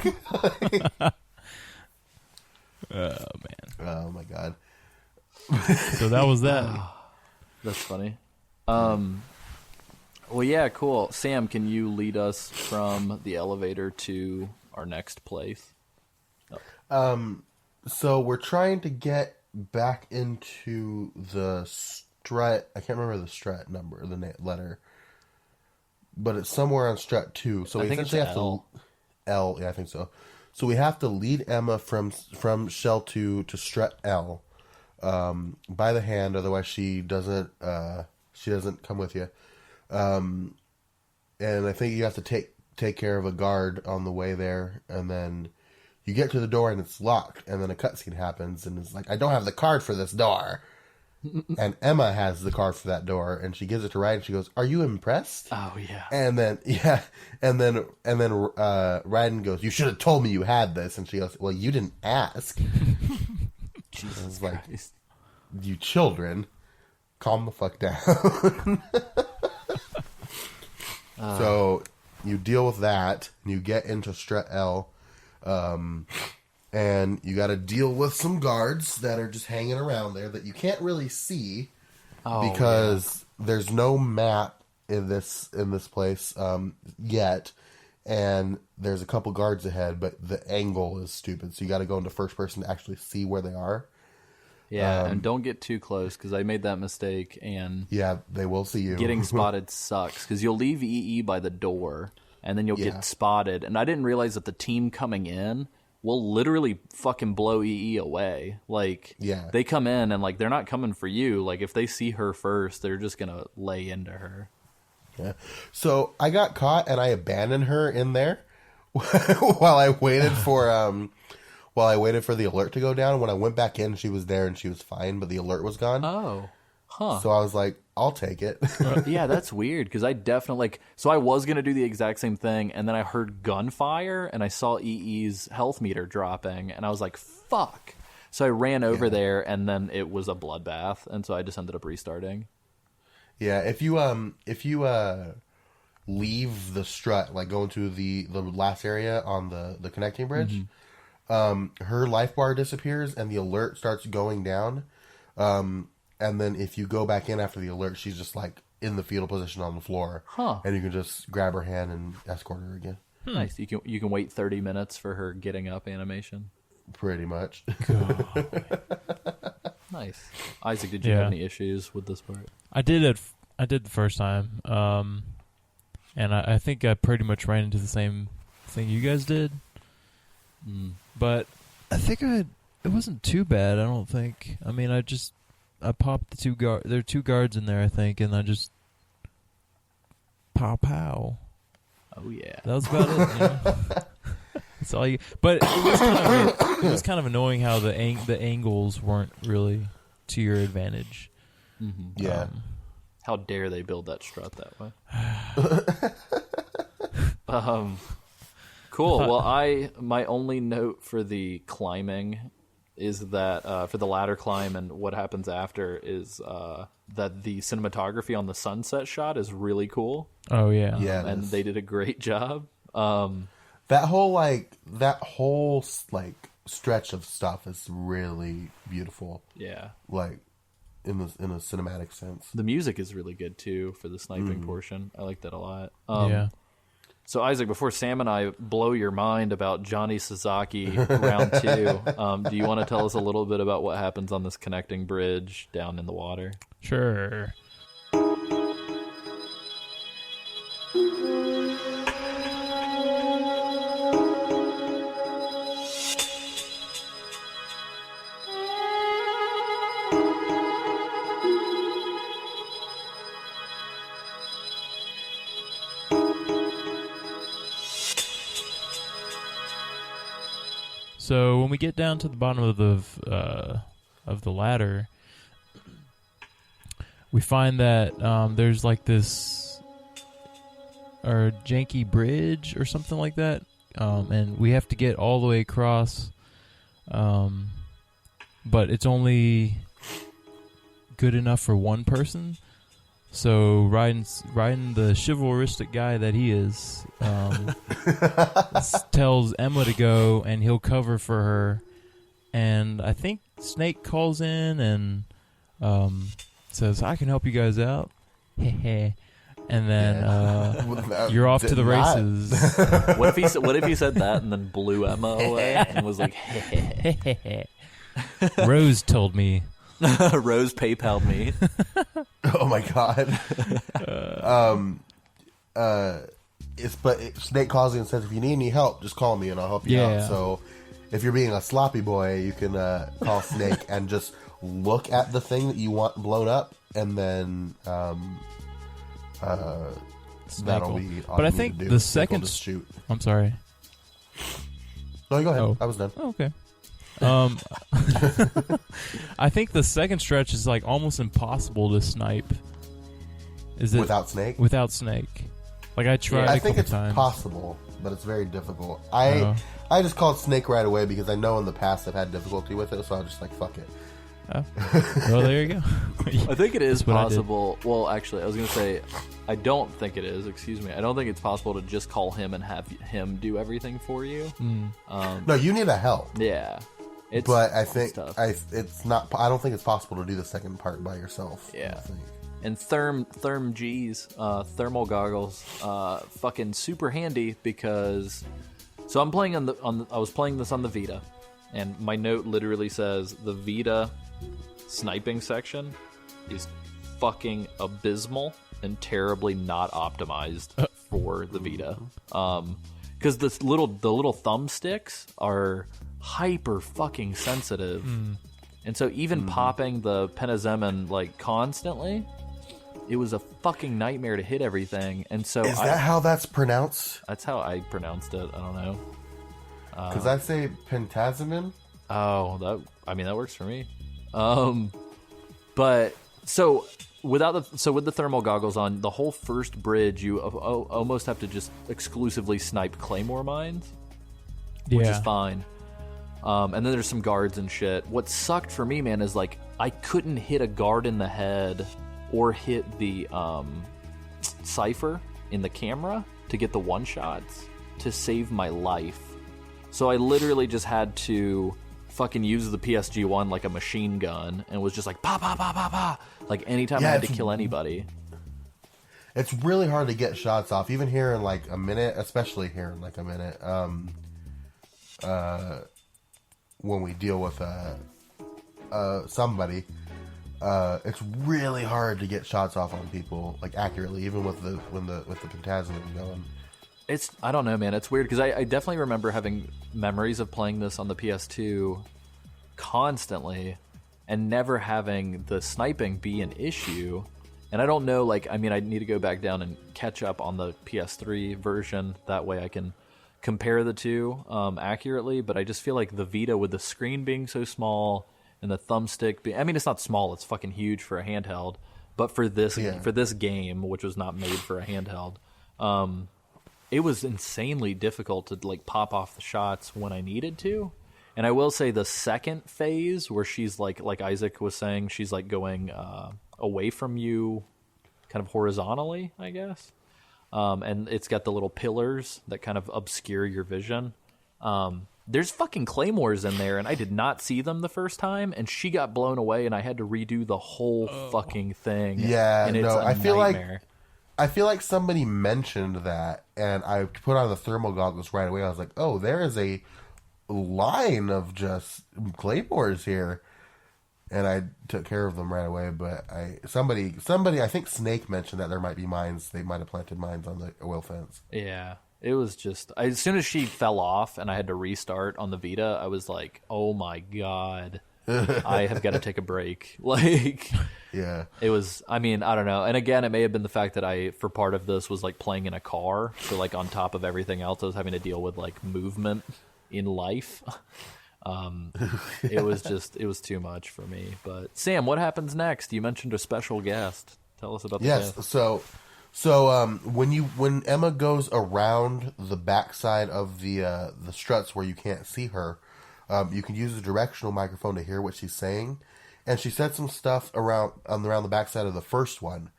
oh man, Oh my god. so that was that. That's funny. Well, yeah, cool. Sam, can you lead us from the elevator to our next place? So we're trying to get back into the strut. I can't remember the strut number, the letter, but it's somewhere on strut 2. So we I think it's essentially have L. to L. Yeah, I think so. So we have to lead Emma from shell 2 to strut L by the hand. Otherwise, she doesn't come with you. And I think you have to take care of a guard on the way there, and then you get to the door and it's locked, and then a cutscene happens, and it's I don't have the card for this door. And Emma has the card for that door, and she gives it to Ryden, and she goes, "Are you impressed?" Oh yeah. And then Ryden goes, "You should have told me you had this." And she goes, "Well, you didn't ask." Jesus Christ. You children, calm the fuck down. So you deal with that, and you get into Strat L, and you got to deal with some guards that are just hanging around there that you can't really see because there's no map in this place yet, and there's a couple guards ahead, but the angle is stupid, so you got to go into first person to actually see where they are. Yeah, and don't get too close, because I made that mistake, and yeah, they will see you. Getting spotted sucks, because you'll leave EE by the door, and then you'll get spotted, and I didn't realize that the team coming in will literally fucking blow EE away. Like, they come in, and, like, they're not coming for you. Like, if they see her first, they're just gonna lay into her. Yeah. So, I got caught, and I abandoned her in there while I waited for, the alert to go down. When I went back in, she was there and she was fine, but the alert was gone. Oh. Huh. So I was like, I'll take it. Yeah, that's weird, because I definitely, so I was going to do the exact same thing, and then I heard gunfire, and I saw EE's health meter dropping, and I was like, fuck. So I ran over there, and then it was a bloodbath, and so I just ended up restarting. Yeah, if you leave the strut, like go into the last area on the connecting bridge, her life bar disappears and the alert starts going down. And then if you go back in after the alert, she's just like in the fetal position on the floor. And you can just grab her hand and escort her again. Nice. You can wait 30 minutes for her getting up animation. Pretty much. Nice. Isaac, did you have any issues with this part? I did it. I did the first time. And I think I pretty much ran into the same thing you guys did. But I think it wasn't too bad, I don't think. I mean, I popped the two guards. There are two guards in there, I think, and I just pow. Oh yeah, that was about it. You know? That's all you. But it was kind of annoying how the angles weren't really to your advantage. Yeah. How dare they build that strut that way? Cool. Well, my only note for the climbing is that for the ladder climb and what happens after is that the cinematography on the sunset shot is really cool. Oh yeah, and they did a great job. That whole stretch of stuff is really beautiful. Yeah, like in a cinematic sense. The music is really good too for the sniping portion. I like that a lot. Yeah. So, Isaac, before Sam and I blow your mind about Johnny Sasaki round 2, do you want to tell us a little bit about what happens on this connecting bridge down in the water? Sure. So when we get down to the bottom of the ladder, we find that there's like this janky bridge or something like that, and we have to get all the way across. But it's only good enough for one person. So riding the chivalristic guy that he is, tells Emma to go, and he'll cover for her. And I think Snake calls in and says, "I can help you guys out." And then you're off to the races. What if he said that and then blew Emma away and was like, Rose told me. Rose PayPal'd me. Oh my god. Snake calls in and says, "If you need any help, just call me and I'll help you out." So if you're being a sloppy boy, you can call Snake and just look at the thing that you want blown up, and then that'll be all but I you think need to do. the Snake will second just shoot. I'm sorry. No, go ahead. Oh. I was done. Oh, okay. I think the second stretch is like almost impossible to snipe. Is it without Snake? Without Snake, like I tried. I a think couple it's times. possible, but it's very difficult. I just called Snake right away because I know in the past I've had difficulty with it, so I was just like, fuck it. Oh. Well, there you go. I think it is possible. Well, actually, I was going to say, I don't think it is. Excuse me. I don't think it's possible to just call him and have him do everything for you. No, you need a help. Yeah, But I think tough. it's not. I don't think it's possible to do the second part by yourself. I Yeah. don't think. And Therm G's thermal goggles, fucking super handy because. So I'm playing I was playing this on the Vita, and my note literally says the Vita sniping section is fucking abysmal and terribly not optimized for the Vita. Because the little thumbsticks are hyper fucking sensitive, and so even popping the Penazemon like constantly, it was a fucking nightmare to hit everything. And so Is that how that's pronounced? that's how I pronounced it. I don't know. Because I say Pentazimon. Oh, that works for me. But so with the thermal goggles on, the whole first bridge, you almost have to just exclusively snipe claymore mines, which is fine. And then there's some guards and shit. What sucked for me, man, is like I couldn't hit a guard in the head or hit the cipher in the camera to get the one shots to save my life. So I literally just had to fucking use the PSG-1 like a machine gun and was just like pa pa pa pa pa, like anytime I had to kill anybody. It's really hard to get shots off, even here in like a minute, especially here in like a minute. When we deal with somebody, it's really hard to get shots off on people like accurately, even with the Pentasmin going. I don't know, man. It's weird because I definitely remember having memories of playing this on the PS2 constantly and never having the sniping be an issue. And I don't know, like, I mean, I need to go back down and catch up on the PS3 version. That way I can compare the two accurately. But I just feel like the Vita, with the screen being so small and the thumbstick I mean, it's not small, it's fucking huge for a handheld. But for this game, which was not made for a handheld, it was insanely difficult to like pop off the shots when I needed to. And I will say the second phase where she's like Isaac was saying, she's like going away from you kind of horizontally, I guess. And it's got the little pillars that kind of obscure your vision. There's fucking claymores in there, and I did not see them the first time, and she got blown away, and I had to redo the whole fucking thing. Yeah, and it's I feel nightmare. I feel like somebody mentioned that, and I put on the thermal goggles right away. I was like, oh, there is a line of just claymores here. And I took care of them right away. But somebody, I think Snake mentioned that there might be mines. They might have planted mines on the oil fence. Yeah, it was just, as soon as she fell off and I had to restart on the Vita, I was like, oh my God, I have got to take a break. Like... Yeah. It was, I mean, I don't know. And again, it may have been the fact that I, for part of this, was like playing in a car. So like on top of everything else, I was having to deal with like movement in life. It was too much for me. But Sam, what happens next? You mentioned a special guest. Tell us about the guest. So when Emma goes around the backside of the struts where you can't see her, you can use a directional microphone to hear what she's saying. And she said some stuff around the backside of the first one,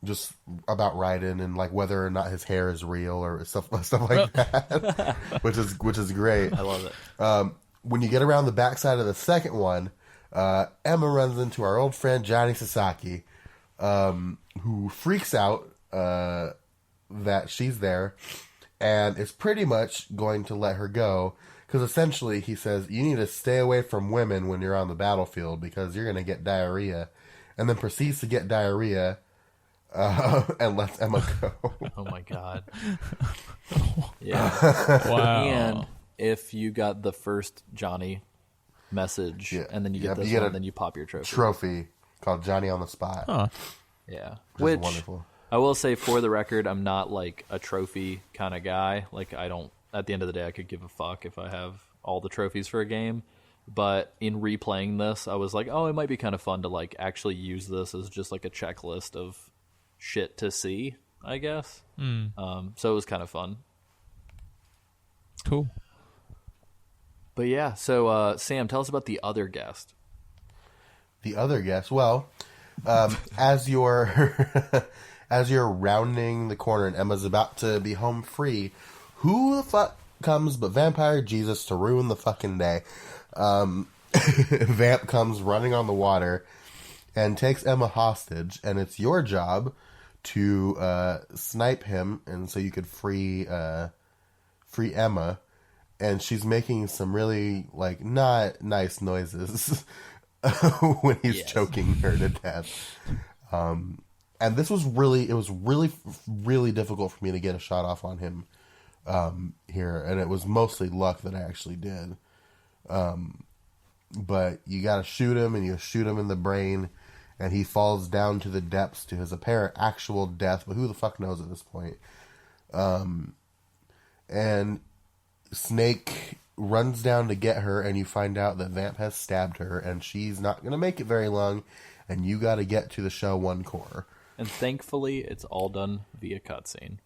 just about Raiden and like whether or not his hair is real or stuff like that, which is great. I love it. When you get around the backside of the second one, Emma runs into our old friend Johnny Sasaki, who freaks out that she's there, and is pretty much going to let her go. Because essentially, he says, you need to stay away from women when you're on the battlefield because you're going to get diarrhea. And then proceeds to get diarrhea and lets Emma go. Oh, my God. Yeah. Wow. And if you got the first Johnny message and then you get this one, then you pop your trophy called Johnny on the Spot. Huh. Yeah. Which is wonderful. I will say, for the record, I'm not like a trophy kind of guy. Like, I don't. At the end of the day, I could give a fuck if I have all the trophies for a game. But in replaying this, I was like, oh, it might be kind of fun to like actually use this as just like a checklist of shit to see, I guess. So it was kind of fun. Cool. But yeah, so Sam, tell us about the other guest. The other guest, well, as your as you're rounding the corner and Emma's about to be home free, who the fuck comes but Vampire Jesus to ruin the fucking day? Vamp comes running on the water and takes Emma hostage, and it's your job to snipe him, and so you could free Emma. And she's making some really not nice noises when he's choking her to death. And this was really difficult for me to get a shot off on him here, and it was mostly luck that I actually did. But you got to shoot him, and you shoot him in the brain, and he falls down to the depths to his apparent actual death. But who the fuck knows at this point? And Snake runs down to get her, and you find out that Vamp has stabbed her, and she's not going to make it very long, and you got to get to the Shell 1 core. And thankfully, it's all done via cutscene.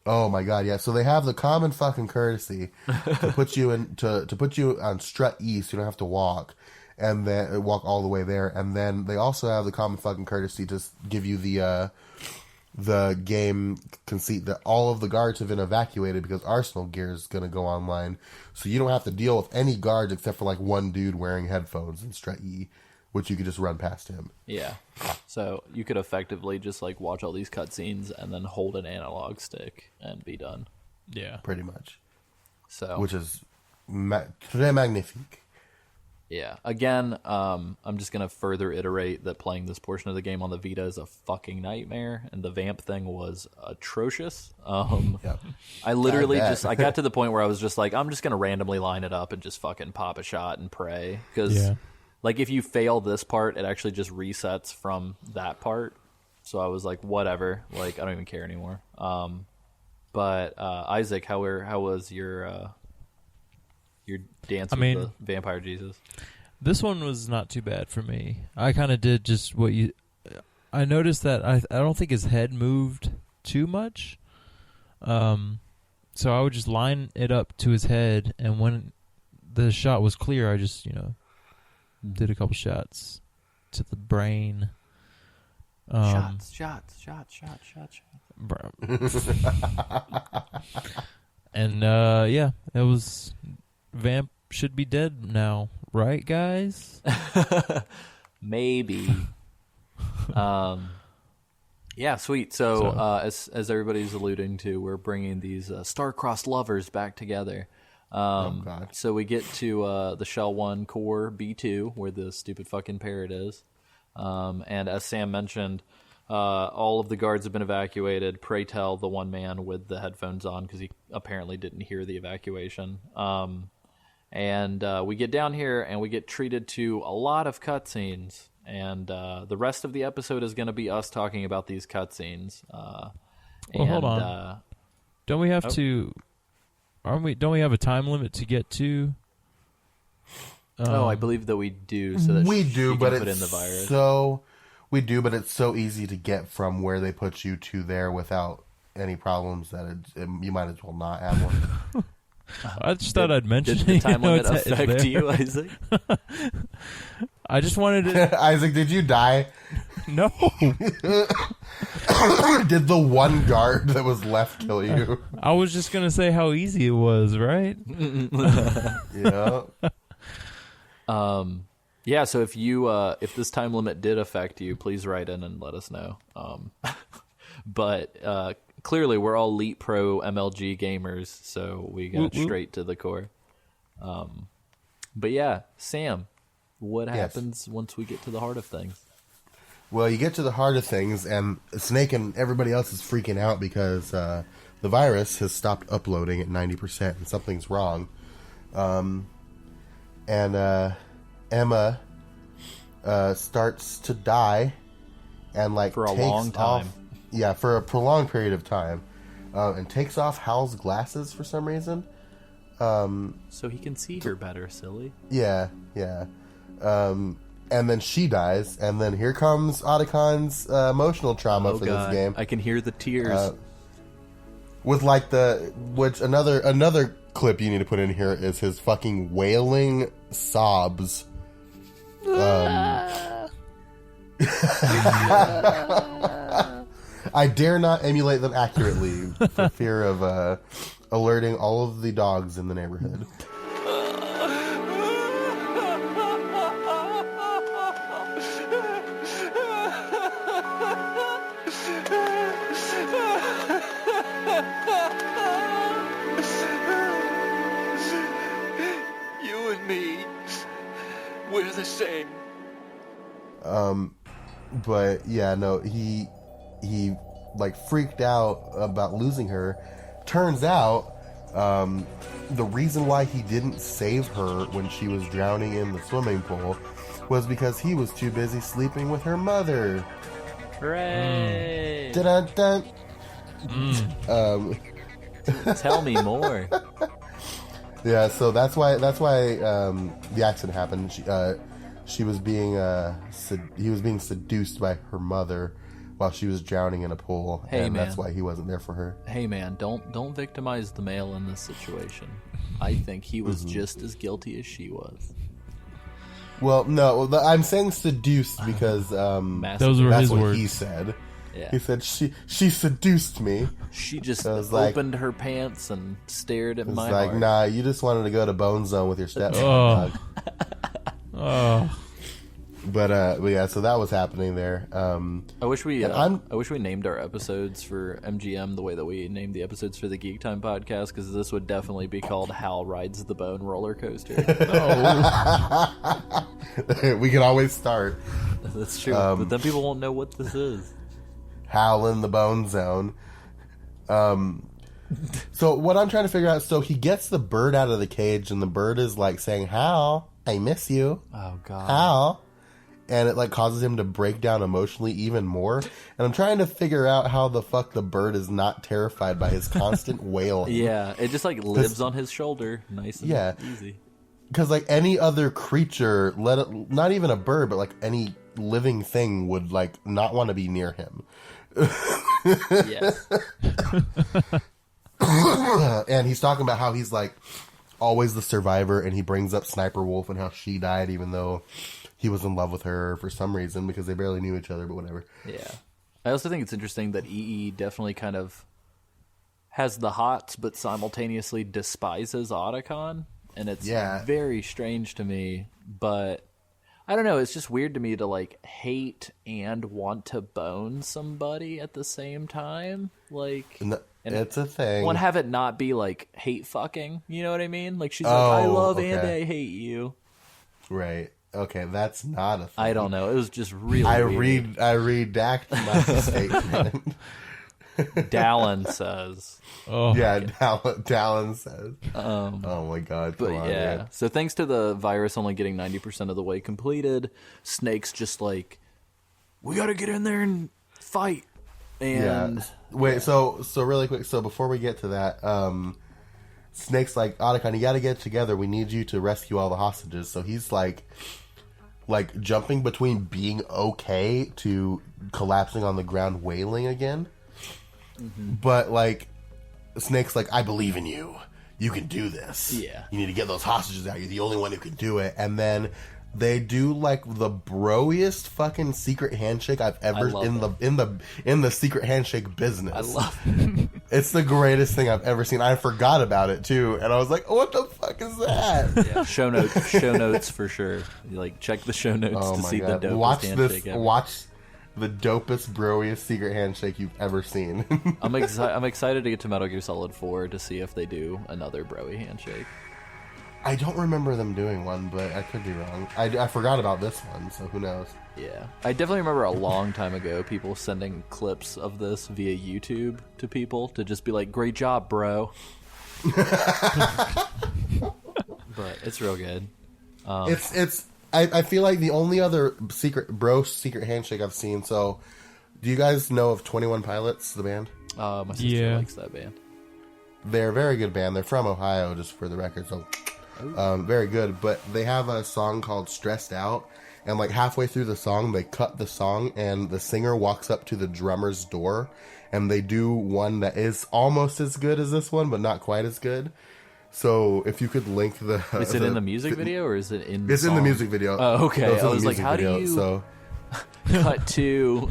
Oh my god, yeah. So they have the common fucking courtesy to put you in to put you on Strut East. You don't have to walk, and then walk all the way there. And then they also have the common fucking courtesy to give you the game conceit that all of the guards have been evacuated because Arsenal gear is going to go online. So you don't have to deal with any guards except for one dude wearing headphones in Strut E, which you could just run past him. Yeah. So you could effectively just watch all these cutscenes and then hold an analog stick and be done. Yeah. Pretty much. So, which is très magnifique. Yeah. Again, I'm just going to further iterate that playing this portion of the game on the Vita is a fucking nightmare, and the Vamp thing was atrocious. Yep. I literally I got to the point where I was just I'm just going to randomly line it up and just fucking pop a shot and pray. Because, if you fail this part, it actually just resets from that part. So I was like, whatever. I don't even care anymore. But Isaac, how was your dance with the Vampire Jesus? This one was not too bad for me. I kind of did just what you... I noticed that I don't think his head moved too much. So I would just line it up to his head, and when the shot was clear, I just, did a couple shots to the brain. Shots. And it was... Vamp should be dead now, right, guys? Maybe. Yeah, sweet. So as everybody's alluding to, we're bringing these star-crossed lovers back together. So we get to the Shell 1 core B2, where the stupid fucking parrot is. And as Sam mentioned, all of the guards have been evacuated. Pray tell the one man with the headphones on, because he apparently didn't hear the evacuation. And we get down here, and we get treated to a lot of cutscenes. And the rest of the episode is going to be us talking about these cutscenes. Hold on. Don't we have to... Don't we have a time limit to get to? I believe that we do. So that we do, but put in the virus. We do, but it's so easy to get from where they put you to there without any problems that you might as well not have one. I just thought I'd mention it. Did the time limit affect you, Isaac? I just wanted to... Isaac, did you die? No. Did the one guard that was left kill you? I was just going to say how easy it was, right? Yeah. Yeah, so if this time limit did affect you, please write in and let us know. But clearly we're all Elite Pro MLG gamers, so we got straight to the core. But yeah, Sam, what happens once we get to the heart of things? Well, you get to the heart of things, and Snake and everybody else is freaking out because the virus has stopped uploading at 90%, and something's wrong. And Emma starts to die, and for a takes long time. Yeah, for a prolonged period of time, and takes off Hal's glasses for some reason. So he can see her better, silly. Yeah. And then she dies, and then here comes Otacon's emotional trauma for God. this game. I can hear the tears. With another clip you need to put in here is his fucking wailing sobs. I dare not emulate them accurately for fear of alerting all of the dogs in the neighborhood. You and me, we're the same. But yeah, no, he like freaked out about losing her. Turns out, the reason why he didn't save her when she was drowning in the swimming pool was because he was too busy sleeping with her mother. Hooray! Dun-dun-dun. Tell me more. Yeah, so that's why the accident happened. He was being seduced by her mother while she was drowning in a pool, and that's why he wasn't there for her. Hey man, don't victimize the male in this situation. I think he was just as guilty as she was. Well, no, I'm saying seduced because Those were that's his what words. he said. Yeah. He said she seduced me. She just I was like- opened her pants and stared at It's my like, heart. nah, you just wanted to go to Bone Zone with your stepdad. Oh. dog. Oh, But yeah, so that was happening there. I wish we I'm- I wish we named our episodes for MGM the way that we named the episodes for the Geek Time podcast, because this would definitely be called Hal Rides the Bone Roller Coaster. We can always start That's true, but then people won't know what this is. Hal in the Bone Zone. So what I'm trying to figure out, so he gets the bird out of the cage, and the bird is like saying, "Hal, I miss you, Oh god. Hal," and it like causes him to break down emotionally even more. And I'm trying to figure out how the fuck the bird is not terrified by his constant wailing. Yeah, it just like lives on his shoulder, nice and Yeah. easy. Because like any other creature, not even a bird, but like any living thing would like not want to be near him. Yes. And he's talking about how he's like always the survivor, and he brings up Sniper Wolf and how she died even though he was in love with her for some reason because they barely knew each other, but whatever. Yeah. I also think it's interesting that EE definitely kind of has the hots, but simultaneously despises Otacon. And it's Yeah. very strange to me, but I don't know. It's just weird to me to like hate and want to bone somebody at the same time. Like, And and it's a thing. want to have it not be like hate fucking. You know what I mean? Like she's like, I love and okay. I hate you. Right. Okay, that's not a thing. I don't know. It was just really I weird. redact my statement. Dallin says. oh. Yeah, Dallin says. Oh my god. But come on, yeah, man. so thanks to the virus only getting 90% of the way completed, Snake's just like, we gotta get in there and fight. And Yeah. Wait, so really quick, so before we get to that, Snake's like, Otacon, you gotta get together. We need you to rescue all the hostages. So he's like jumping between being okay to collapsing on the ground wailing again. Mm-hmm. But like Snake's like, I believe in you. You can do this. Yeah. You need to get those hostages out. You're the only one who can do it. And then they do like the broiest fucking secret handshake I've ever love in the secret handshake business. I love it. It's the greatest thing I've ever seen. I forgot about it too, and I was like, "What the fuck is that?" Yeah, show notes for sure. Like check the show notes Oh to my see god! the dopest Watch handshake this. ever. Watch the dopest, broiest secret handshake you've ever seen. I'm excited to get to Metal Gear Solid 4 to see if they do another broy handshake. I don't remember them doing one, but I could be wrong. I forgot about this one, so who knows? Yeah, I definitely remember a long time ago people sending clips of this via YouTube to people to just be like, "Great job, bro." But it's real good. It's. I feel like the only other secret handshake I've seen. So, do you guys know of 21 Pilots, the band? My sister Yeah. likes that band. They're a very good band. They're from Ohio, just for the record. So, very good. But they have a song called "Stressed Out," and like halfway through the song, they cut the song, and the singer walks up to the drummer's door, and they do one that is almost as good as this one, but not quite as good. So, if you could link the, Is it in the music video or is it in? It's the in the song? music video. Oh, okay. No, it's in I the was like, music how do video, you? So, cut to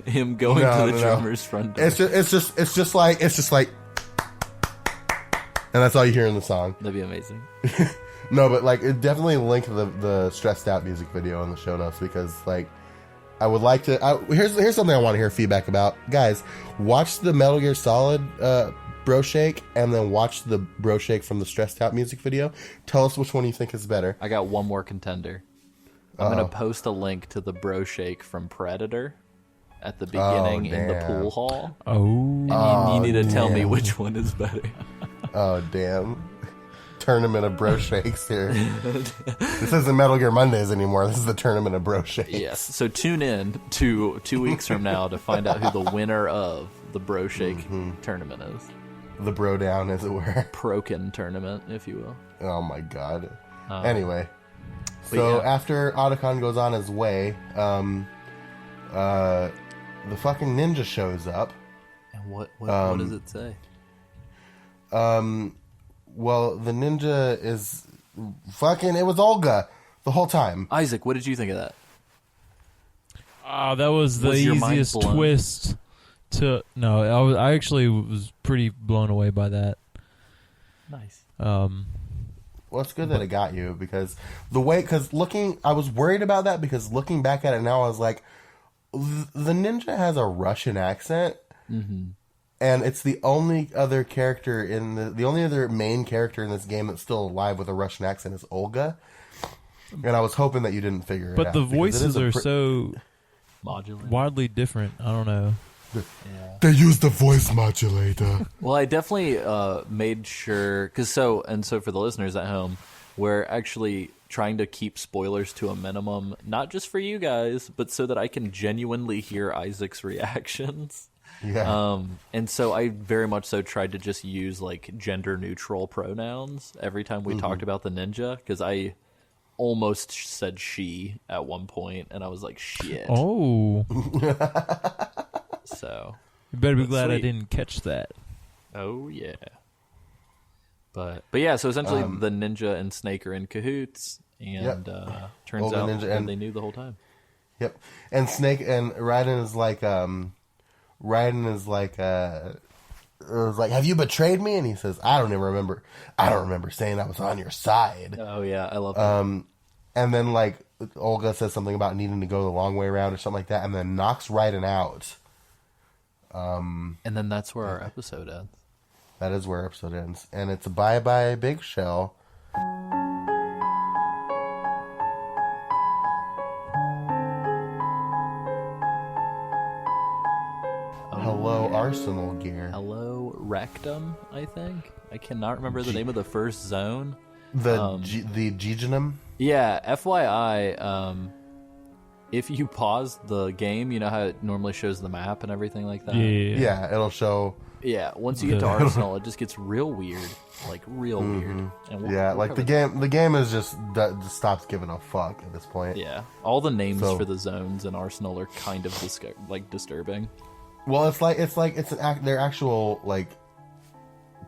him going No, to the no, no. drummer's front door. It's just like, and that's all you hear in the song. That'd be amazing. No, but like, it definitely link the stressed out music video in the show notes because like, I would like to. Here's something I want to hear feedback about, guys. Watch the Metal Gear Solid Bro Shake, and then watch the Bro Shake from the stressed out music video. Tell us which one you think is better. I got one more contender. I'm going to post a link to the Bro Shake from Predator at the beginning in the damn. pool hall. Oh. You need to tell me damn. which one is better. Oh damn! Tournament of Bro Shakes here. This isn't Metal Gear Mondays anymore. This is the Tournament of Bro Shakes. Yes. So tune in to 2 weeks from now to find out who the winner of the Bro Shake tournament is. The Bro Down, as it were. Prokin tournament, if you will. Oh my god. Anyway, but so yeah. after Otacon goes on his way, the fucking ninja shows up. And what does it say? Well, the ninja is fucking. It was Olga the whole time. Isaac, what did you think of that? Oh, that was the Was your mind easiest blown? twist to. No, I actually was pretty blown away by that. Nice. Well, it's good that it got you because I was worried about that because looking back at it now, I was like, the ninja has a Russian accent, and it's the only other character the only other main character in this game that's still alive with a Russian accent is Olga. And I was hoping that you didn't figure it out. But the because it is voices a are so Modulated. wildly different. I don't know. They use the voice modulator. Well, I definitely made sure so for the listeners at home, we're actually trying to keep spoilers to a minimum, not just for you guys, but so that I can genuinely hear Isaac's reactions. Yeah. And so I very much so tried to just use like gender neutral pronouns every time we talked about the ninja, because I almost said she at one point, and I was like, shit. Oh, So, you better be But glad I sweet. didn't catch that. oh yeah. But yeah, so essentially the ninja and Snake are in cahoots, and turns Olga out Ninja that and- they knew the whole time. Yep. And Snake and Raiden is like, have you betrayed me? And he says, I don't remember saying I was on your side. Oh yeah, I love that. And then like Olga says something about needing to go the long way around or something like that, and then knocks Raiden out. And then that's where our episode ends. That is where our episode ends. And it's a bye-bye Big Shell. Hello, Arsenal gear. Hello, Rectum, I think. I cannot remember the name of the first zone. The Giganum. Yeah, FYI, if you pause the game, you know how it normally shows the map and everything like that? Yeah. Yeah, it'll show. Yeah, once you get to Arsenal, it just gets real weird. Like, real weird. And Yeah, like the game is just stops giving a fuck at this point. Yeah, all the names So- for the zones in Arsenal are kind of disturbing. Well, they're actual like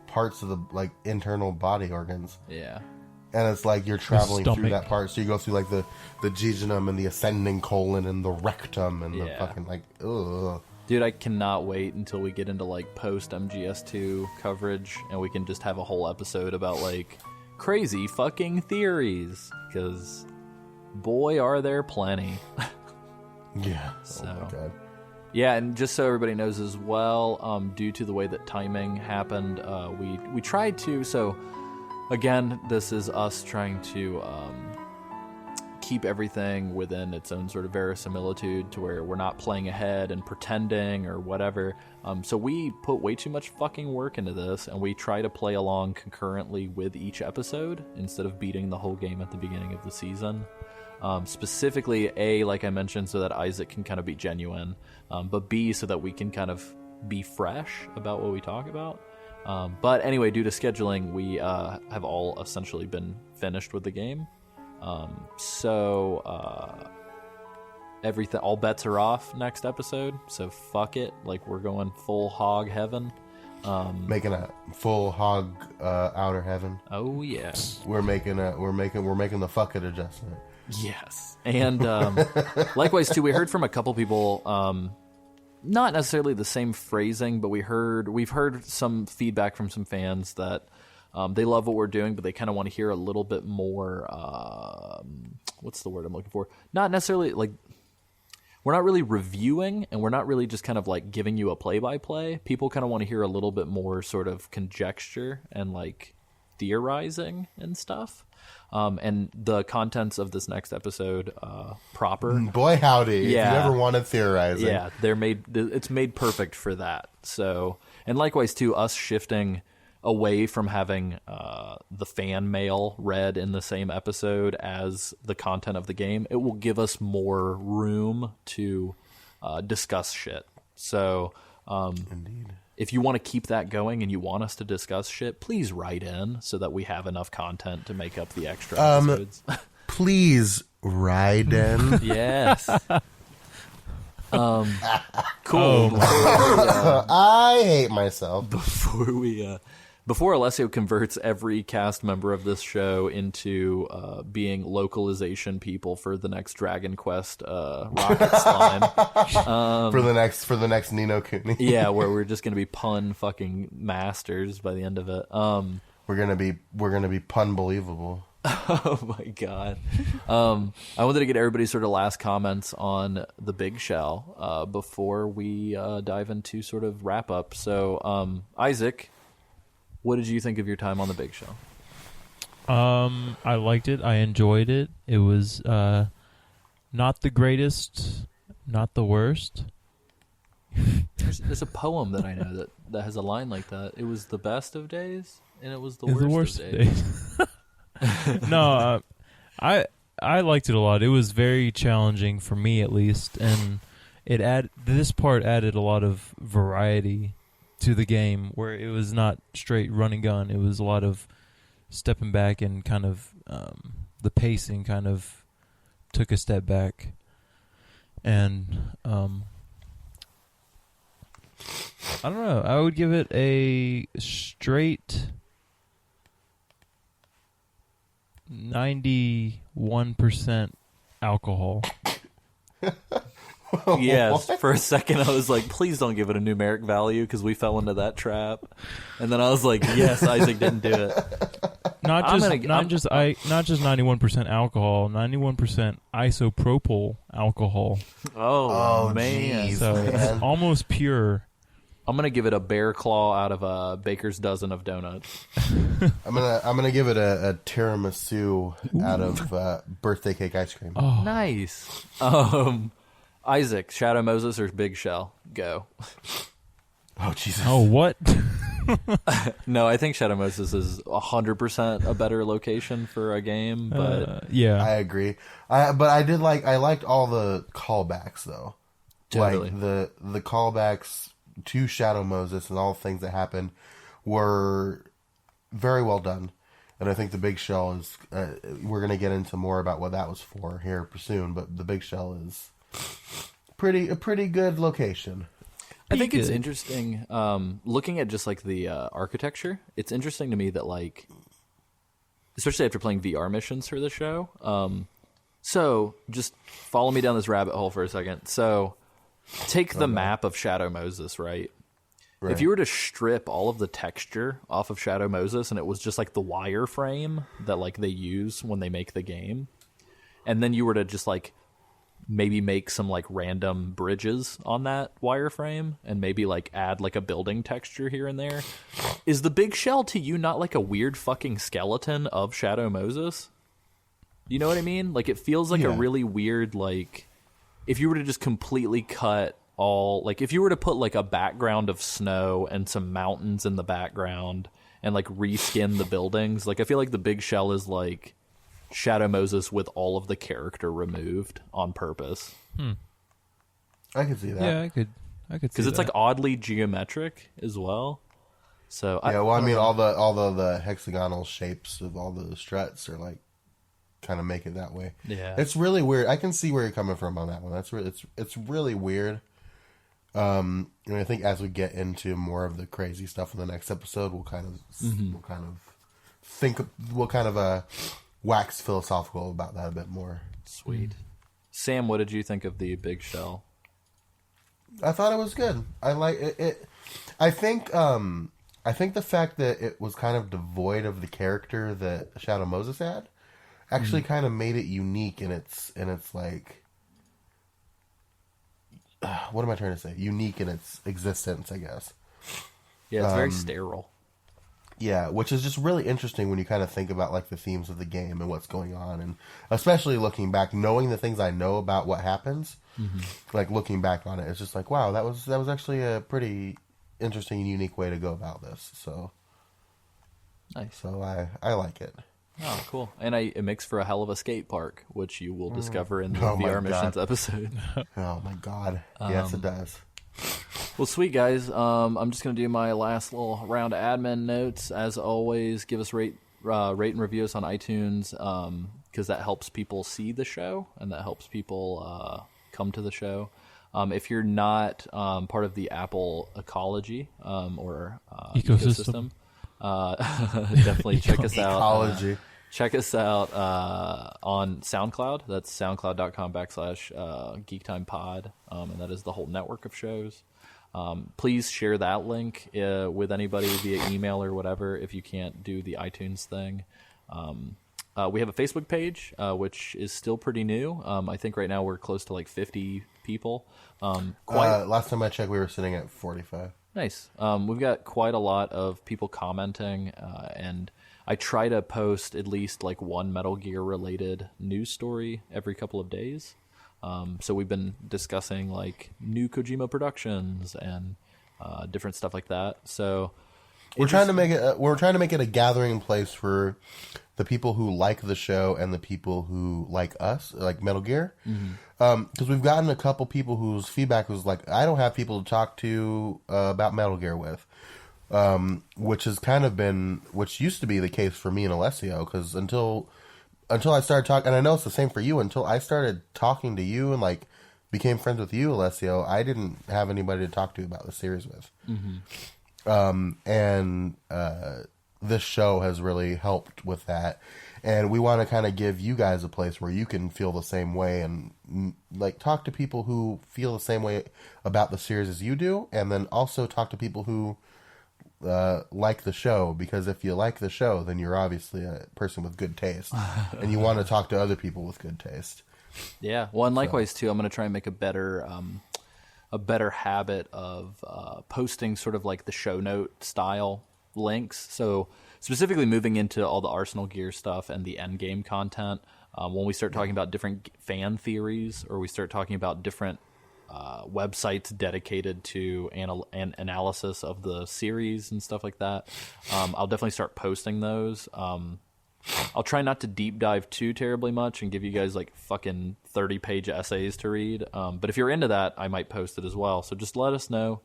parts of the like internal body organs, Yeah. and it's like you're traveling through stomach. that part. So you go through like the jejunum and the ascending colon and the rectum and the Yeah. fucking like ugh. Dude, I cannot wait until we get into like post MGS2 coverage and we can just have a whole episode about like crazy fucking theories, because boy are there plenty. Yeah. So. Oh my god. Yeah, and just so everybody knows as well, due to the way that timing happened, we tried to. So again, this is us trying to keep everything within its own sort of verisimilitude, to where we're not playing ahead and pretending or whatever. So we put way too much fucking work into this, and we try to play along concurrently with each episode instead of beating the whole game at the beginning of the season. Specifically, A, like I mentioned, so that Isaac can kind of be genuine, but B, so that we can kind of be fresh about what we talk about. But anyway, due to scheduling, we have all essentially been finished with the game. Everything, all bets are off next episode, so fuck it. Like, we're going full hog heaven. Making a full hog outer heaven. Oh yes. We're making the fuck it adjustment. Yes. And likewise too, we heard from a couple people, not necessarily the same phrasing, but we've heard some feedback from some fans that they love what we're doing, but they kind of want to hear a little bit more. What's the word I'm looking for? Not necessarily like we're not really reviewing, and we're not really just kind of like giving you a play-by-play. People kind of want to hear a little bit more sort of conjecture and like theorizing and stuff. And the contents of this next episode proper. Boy, howdy. Yeah. If you ever wanted theorizing. Yeah, it's made perfect for that. So, and likewise too, us shifting away from having the fan mail read in the same episode as the content of the game, it will give us more room to discuss shit. So, Indeed. if you want to keep that going and you want us to discuss shit, please write in so that we have enough content to make up the extra episodes. Please ride in. Yes. Cool. I hate myself. Before Alessio converts every cast member of this show into being localization people for the next Dragon Quest Rocket Slime, for the next Nino Kuni. yeah, where we're just gonna be pun fucking masters by the end of it. We're gonna be pun believable. Oh my god! I wanted to get everybody's sort of last comments on the Big Shell before we dive into sort of wrap up. So, Isaac, what did you think of your time on the Big Shell? I liked it. I enjoyed it. It was not the greatest, not the worst. There's a poem that I know that has a line like that. It was the best of days, and it was the It's worst the of worst days. No, I liked it a lot. It was very challenging for me, at least, and this part added a lot of variety to the game, where it was not straight run and gun. It was a lot of stepping back, and kind of the pacing kind of took a step back, and I don't know. I would give it a straight 91% alcohol. Yes, for a second I was like, please don't give it a numeric value, because we fell into that trap. And then I was like, yes, Isaac didn't do it. Not just 91% alcohol, 91% isopropyl alcohol. Oh man. geez, So man. it's almost pure. I'm going to give it a bear claw out of a baker's dozen of donuts. I'm gonna give it a tiramisu out of birthday cake ice cream. Oh, Nice. Isaac, Shadow Moses or Big Shell? Go. Oh Jesus! oh, what? No, I think Shadow Moses is 100% a better location for a game, but Yeah. I agree. I liked all the callbacks though. Totally. Like the callbacks to Shadow Moses and all the things that happened were very well done. And I think the Big Shell is. We're going to get into more about what that was for here soon. But the Big Shell is a pretty good location. I think it's good. interesting, looking at just like the architecture, it's interesting to me that like, especially after playing VR missions for the show. So just follow me down this rabbit hole for a second. So take the map of Shadow Moses, right? If you were to strip all of the texture off of Shadow Moses and it was just like the wireframe that like they use when they make the game, and then you were to just like maybe make some like random bridges on that wireframe and maybe like add like a building texture here and there, is the Big Shell to you not like a weird fucking skeleton of Shadow Moses? You know what I mean? Like it feels like a really weird, like if you were to just completely cut all, like if you were to put like a background of snow and some mountains in the background and like reskin the buildings, like I feel like the Big Shell is like Shadow Moses with all of the character removed on purpose. I can see that. Yeah, I could see Because it's that. like oddly geometric as well. So Yeah, well, I mean, all the hexagonal shapes of all the struts are like kind of make it that way. Yeah. It's really weird. I can see where you're coming from on that one. That's really it's really weird. And I think as we get into more of the crazy stuff in the next episode, we'll kind of wax philosophical about that a bit more. Sweet. Sam, what did you think of the Big Shell? I thought it was good. I like it. I think the fact that it was kind of devoid of the character that Shadow Moses had actually kind of made it unique in its like, what am I trying to say? Unique in its existence, I guess. Yeah, it's very sterile. Yeah, which is just really interesting when you kind of think about like the themes of the game and what's going on, and especially looking back, knowing the things I know about what happens, like looking back on it, it's just like, wow, that was actually a pretty interesting and unique way to go about this. So, Nice. so I like it. Oh, cool. And it makes for a hell of a skate park, which you will discover in the Oh my VR Missions God. episode. Oh my God, yes, it does. Well, sweet, guys. I'm just going to do my last little round of admin notes. As always, give us rate and review us on iTunes, because that helps people see the show, and that helps people come to the show. If you're not part of the Apple ecology or ecosystem, definitely check us out. Ecology. Check us out on SoundCloud. That's soundcloud.com/GeekTimePod, and that is the whole network of shows. Please share that link with anybody via email or whatever if you can't do the iTunes thing. We have a Facebook page, which is still pretty new. I think right now we're close to like 50 people. Last time I checked, we were sitting at 45. Nice. We've got quite a lot of people commenting, and I try to post at least like one Metal Gear related news story every couple of days. So we've been discussing like new Kojima productions and different stuff like that. So We're trying to make it a gathering place for the people who like the show and the people who like us, like Metal Gear. Because we've gotten a couple people whose feedback was like, I don't have people to talk to about Metal Gear with. Which has kind of been, which used to be the case for me and Alessio, because until I started talking, and I know it's the same for you, until I started talking to you and like became friends with you, Alessio, I didn't have anybody to talk to about the series with. This show has really helped with that, and we want to kind of give you guys a place where you can feel the same way and like talk to people who feel the same way about the series as you do, and then also talk to people who like the show, because if you like the show, then you're obviously a person with good taste, and you want to talk to other people with good taste. Yeah, well, and likewise too, I'm going to try and make a better habit of posting sort of like the show note style links. So specifically moving into all the Arsenal Gear stuff and the end game content. When we start talking about different fan theories, or we start talking about different websites dedicated to an analysis of the series and stuff like that, I'll definitely start posting those. I'll try not to deep dive too terribly much and give you guys like fucking 30-page essays to read. But if you're into that, I might post it as well. So just let us know.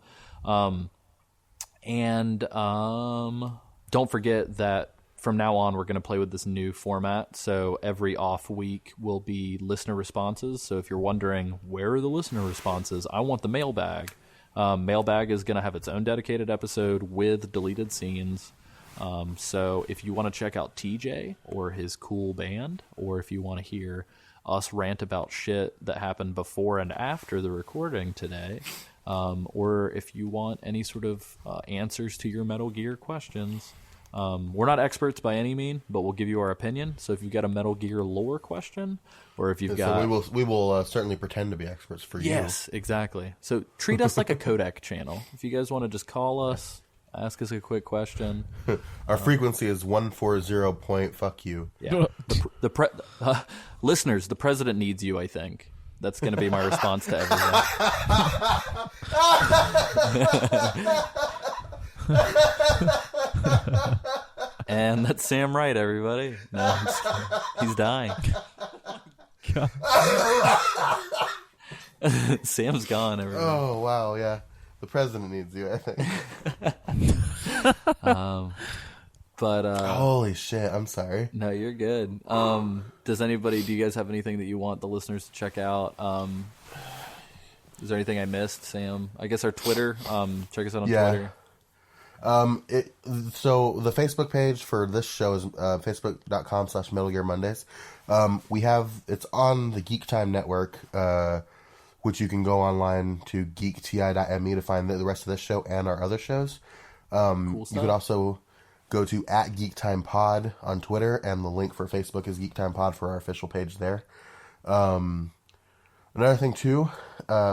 Don't forget that from now on, we're going to play with this new format. So every off week will be listener responses. So if you're wondering, where are the listener responses? I want the mailbag. Mailbag is going to have its own dedicated episode with deleted scenes. So if you want to check out TJ or his cool band, or if you want to hear us rant about shit that happened before and after the recording today, or if you want any sort of answers to your Metal Gear questions, we're not experts by any mean, but we'll give you our opinion. So if you've got a Metal Gear lore question, or if you've got... So we will certainly pretend to be experts for you. Yes, exactly. So treat us like a Kodak channel. If you guys want to just call us, ask us a quick question. Our frequency is 140 point fuck you. Yeah. Listeners, the president needs you, I think. That's going to be my response to everything. And that's Sam Wright, everybody. No, I'm just kidding. He's dying. Sam's gone, everybody. Oh, wow, yeah. The president needs you, I think. Holy shit, I'm sorry. No, you're good. Do you guys have anything that you want the listeners to check out? Is there anything I missed, Sam? I guess our Twitter. Check us out on Yeah. Twitter. So the Facebook page for this show is facebook.com/Metal Gear Mondays. It's on the Geek Time Network, which you can go online to geekti.me to find the rest of this show and our other shows. Cool stuff. You could also go to @GeekTimePod on Twitter, and the link for Facebook is Geek Time Pod for our official page there. Another thing too,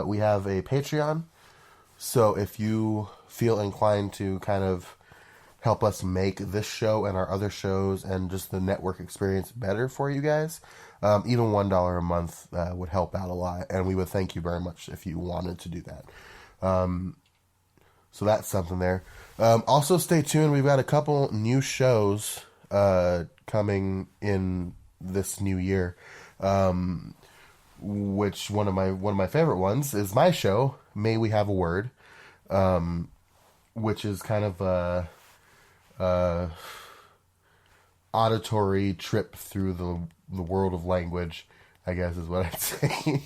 we have a Patreon. So if you feel inclined to kind of help us make this show and our other shows and just the network experience better for you guys, even $1 a month would help out a lot, and we would thank you very much if you wanted to do that. So that's something there. Also, stay tuned. We've got a couple new shows coming in this new year. Which one of my favorite ones is my show, May We Have a Word, which is kind of a auditory trip through the world of language, I guess is what I'd say.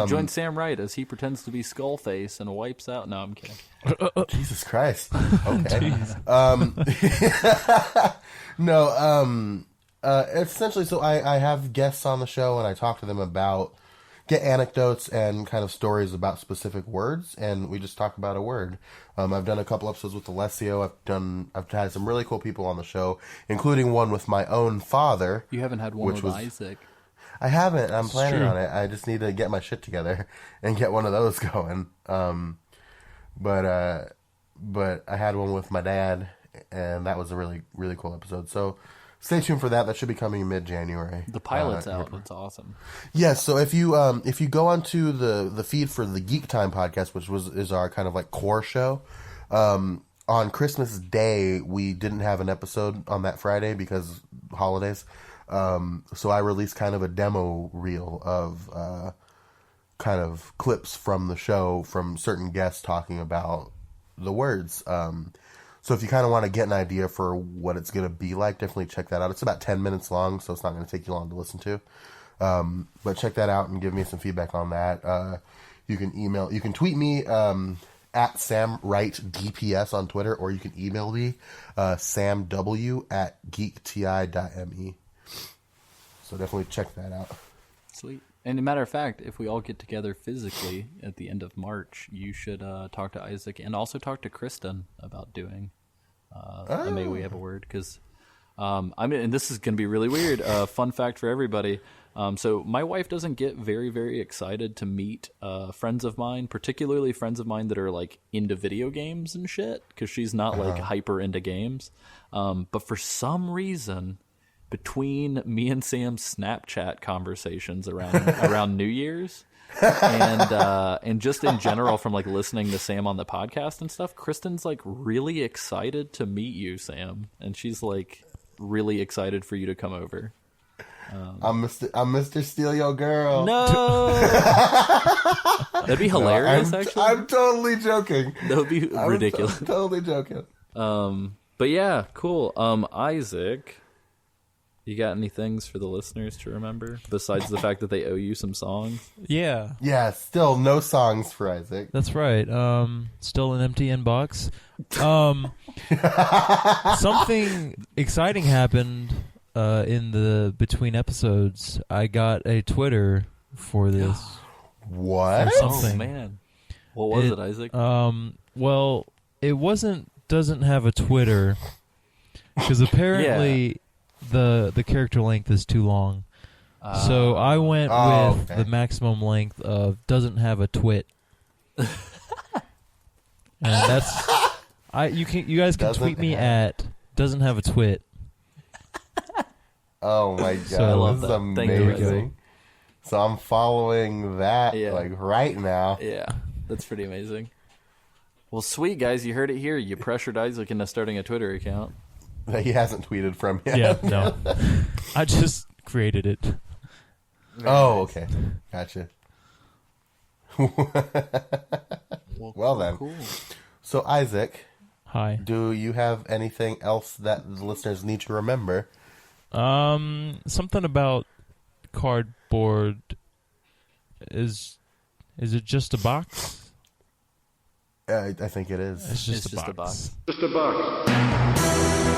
Join Sam Wright as he pretends to be Skullface and wipes out. No, I'm kidding. Jesus Christ. Okay. No, essentially, so I have guests on the show, and I talk to them get anecdotes and kind of stories about specific words, and we just talk about a word. I've done a couple episodes with Alessio. I've had some really cool people on the show, including one with my own father. You haven't had one with Isaac. I haven't. I'm planning true. on it. I just need to get my shit together and get one of those going. But I had one with my dad, and that was a really, really cool episode. So stay tuned for that. That should be coming mid-January. The pilot's out. That's awesome. Yes. So if you go onto the feed for the Geek Time podcast, which is our kind of like core show, on Christmas Day we didn't have an episode on that Friday because holidays. So I released kind of a demo reel of kind of clips from the show from certain guests talking about the words. So if you kind of want to get an idea for what it's going to be like, definitely check that out. It's about 10 minutes long, so it's not going to take you long to listen to. But check that out and give me some feedback on that. You can tweet me at SamWrightDPS on Twitter, or you can email me samw@geekti.me. So definitely check that out. Sweet. And a matter of fact, if we all get together physically at the end of March, you should talk to Isaac and also talk to Kristen about doing a May We Have a Word. Because, and this is going to be really weird. Fun fact for everybody. So my wife doesn't get very, very excited to meet friends of mine, particularly friends of mine that are like into video games and shit, because she's not like hyper into games. But for some reason, between me and Sam's Snapchat conversations around New Year's and just in general from like listening to Sam on the podcast and stuff, Kristen's like really excited to meet you, Sam, and she's like really excited for you to come over. I'm Mr. Steal Your Girl. No, that'd be hilarious. Actually, I'm totally joking. that would be ridiculous. I'm totally joking. But yeah, cool. Isaac, you got any things for the listeners to remember besides the fact that they owe you some songs? Yeah, Yeah, still no songs for Isaac. that's right. Still an empty inbox. Something exciting happened in the between episodes. I got a Twitter for this. What? Or something. Oh man, what was it, Isaac? Well, it doesn't have a Twitter because apparently the character length is too long. So I went with the maximum length of doesn't have a twit. And that's you guys can Doesn't tweet me have- at doesn't have a twit. Oh my god, So I love this is that. Thank you, amazing. So I'm following that like right now. Yeah, that's pretty amazing. Well, sweet guys, you heard it here. You pressured Isaac into starting a Twitter account. He hasn't tweeted from yet. Yeah, no. I just created it. Oh, okay. Gotcha. Well then. Cool. So Isaac, Hi. do you have anything else that the listeners need to remember? Something about cardboard is Is it just a box? I think it is. It's just It's a just a box. box. Just a box.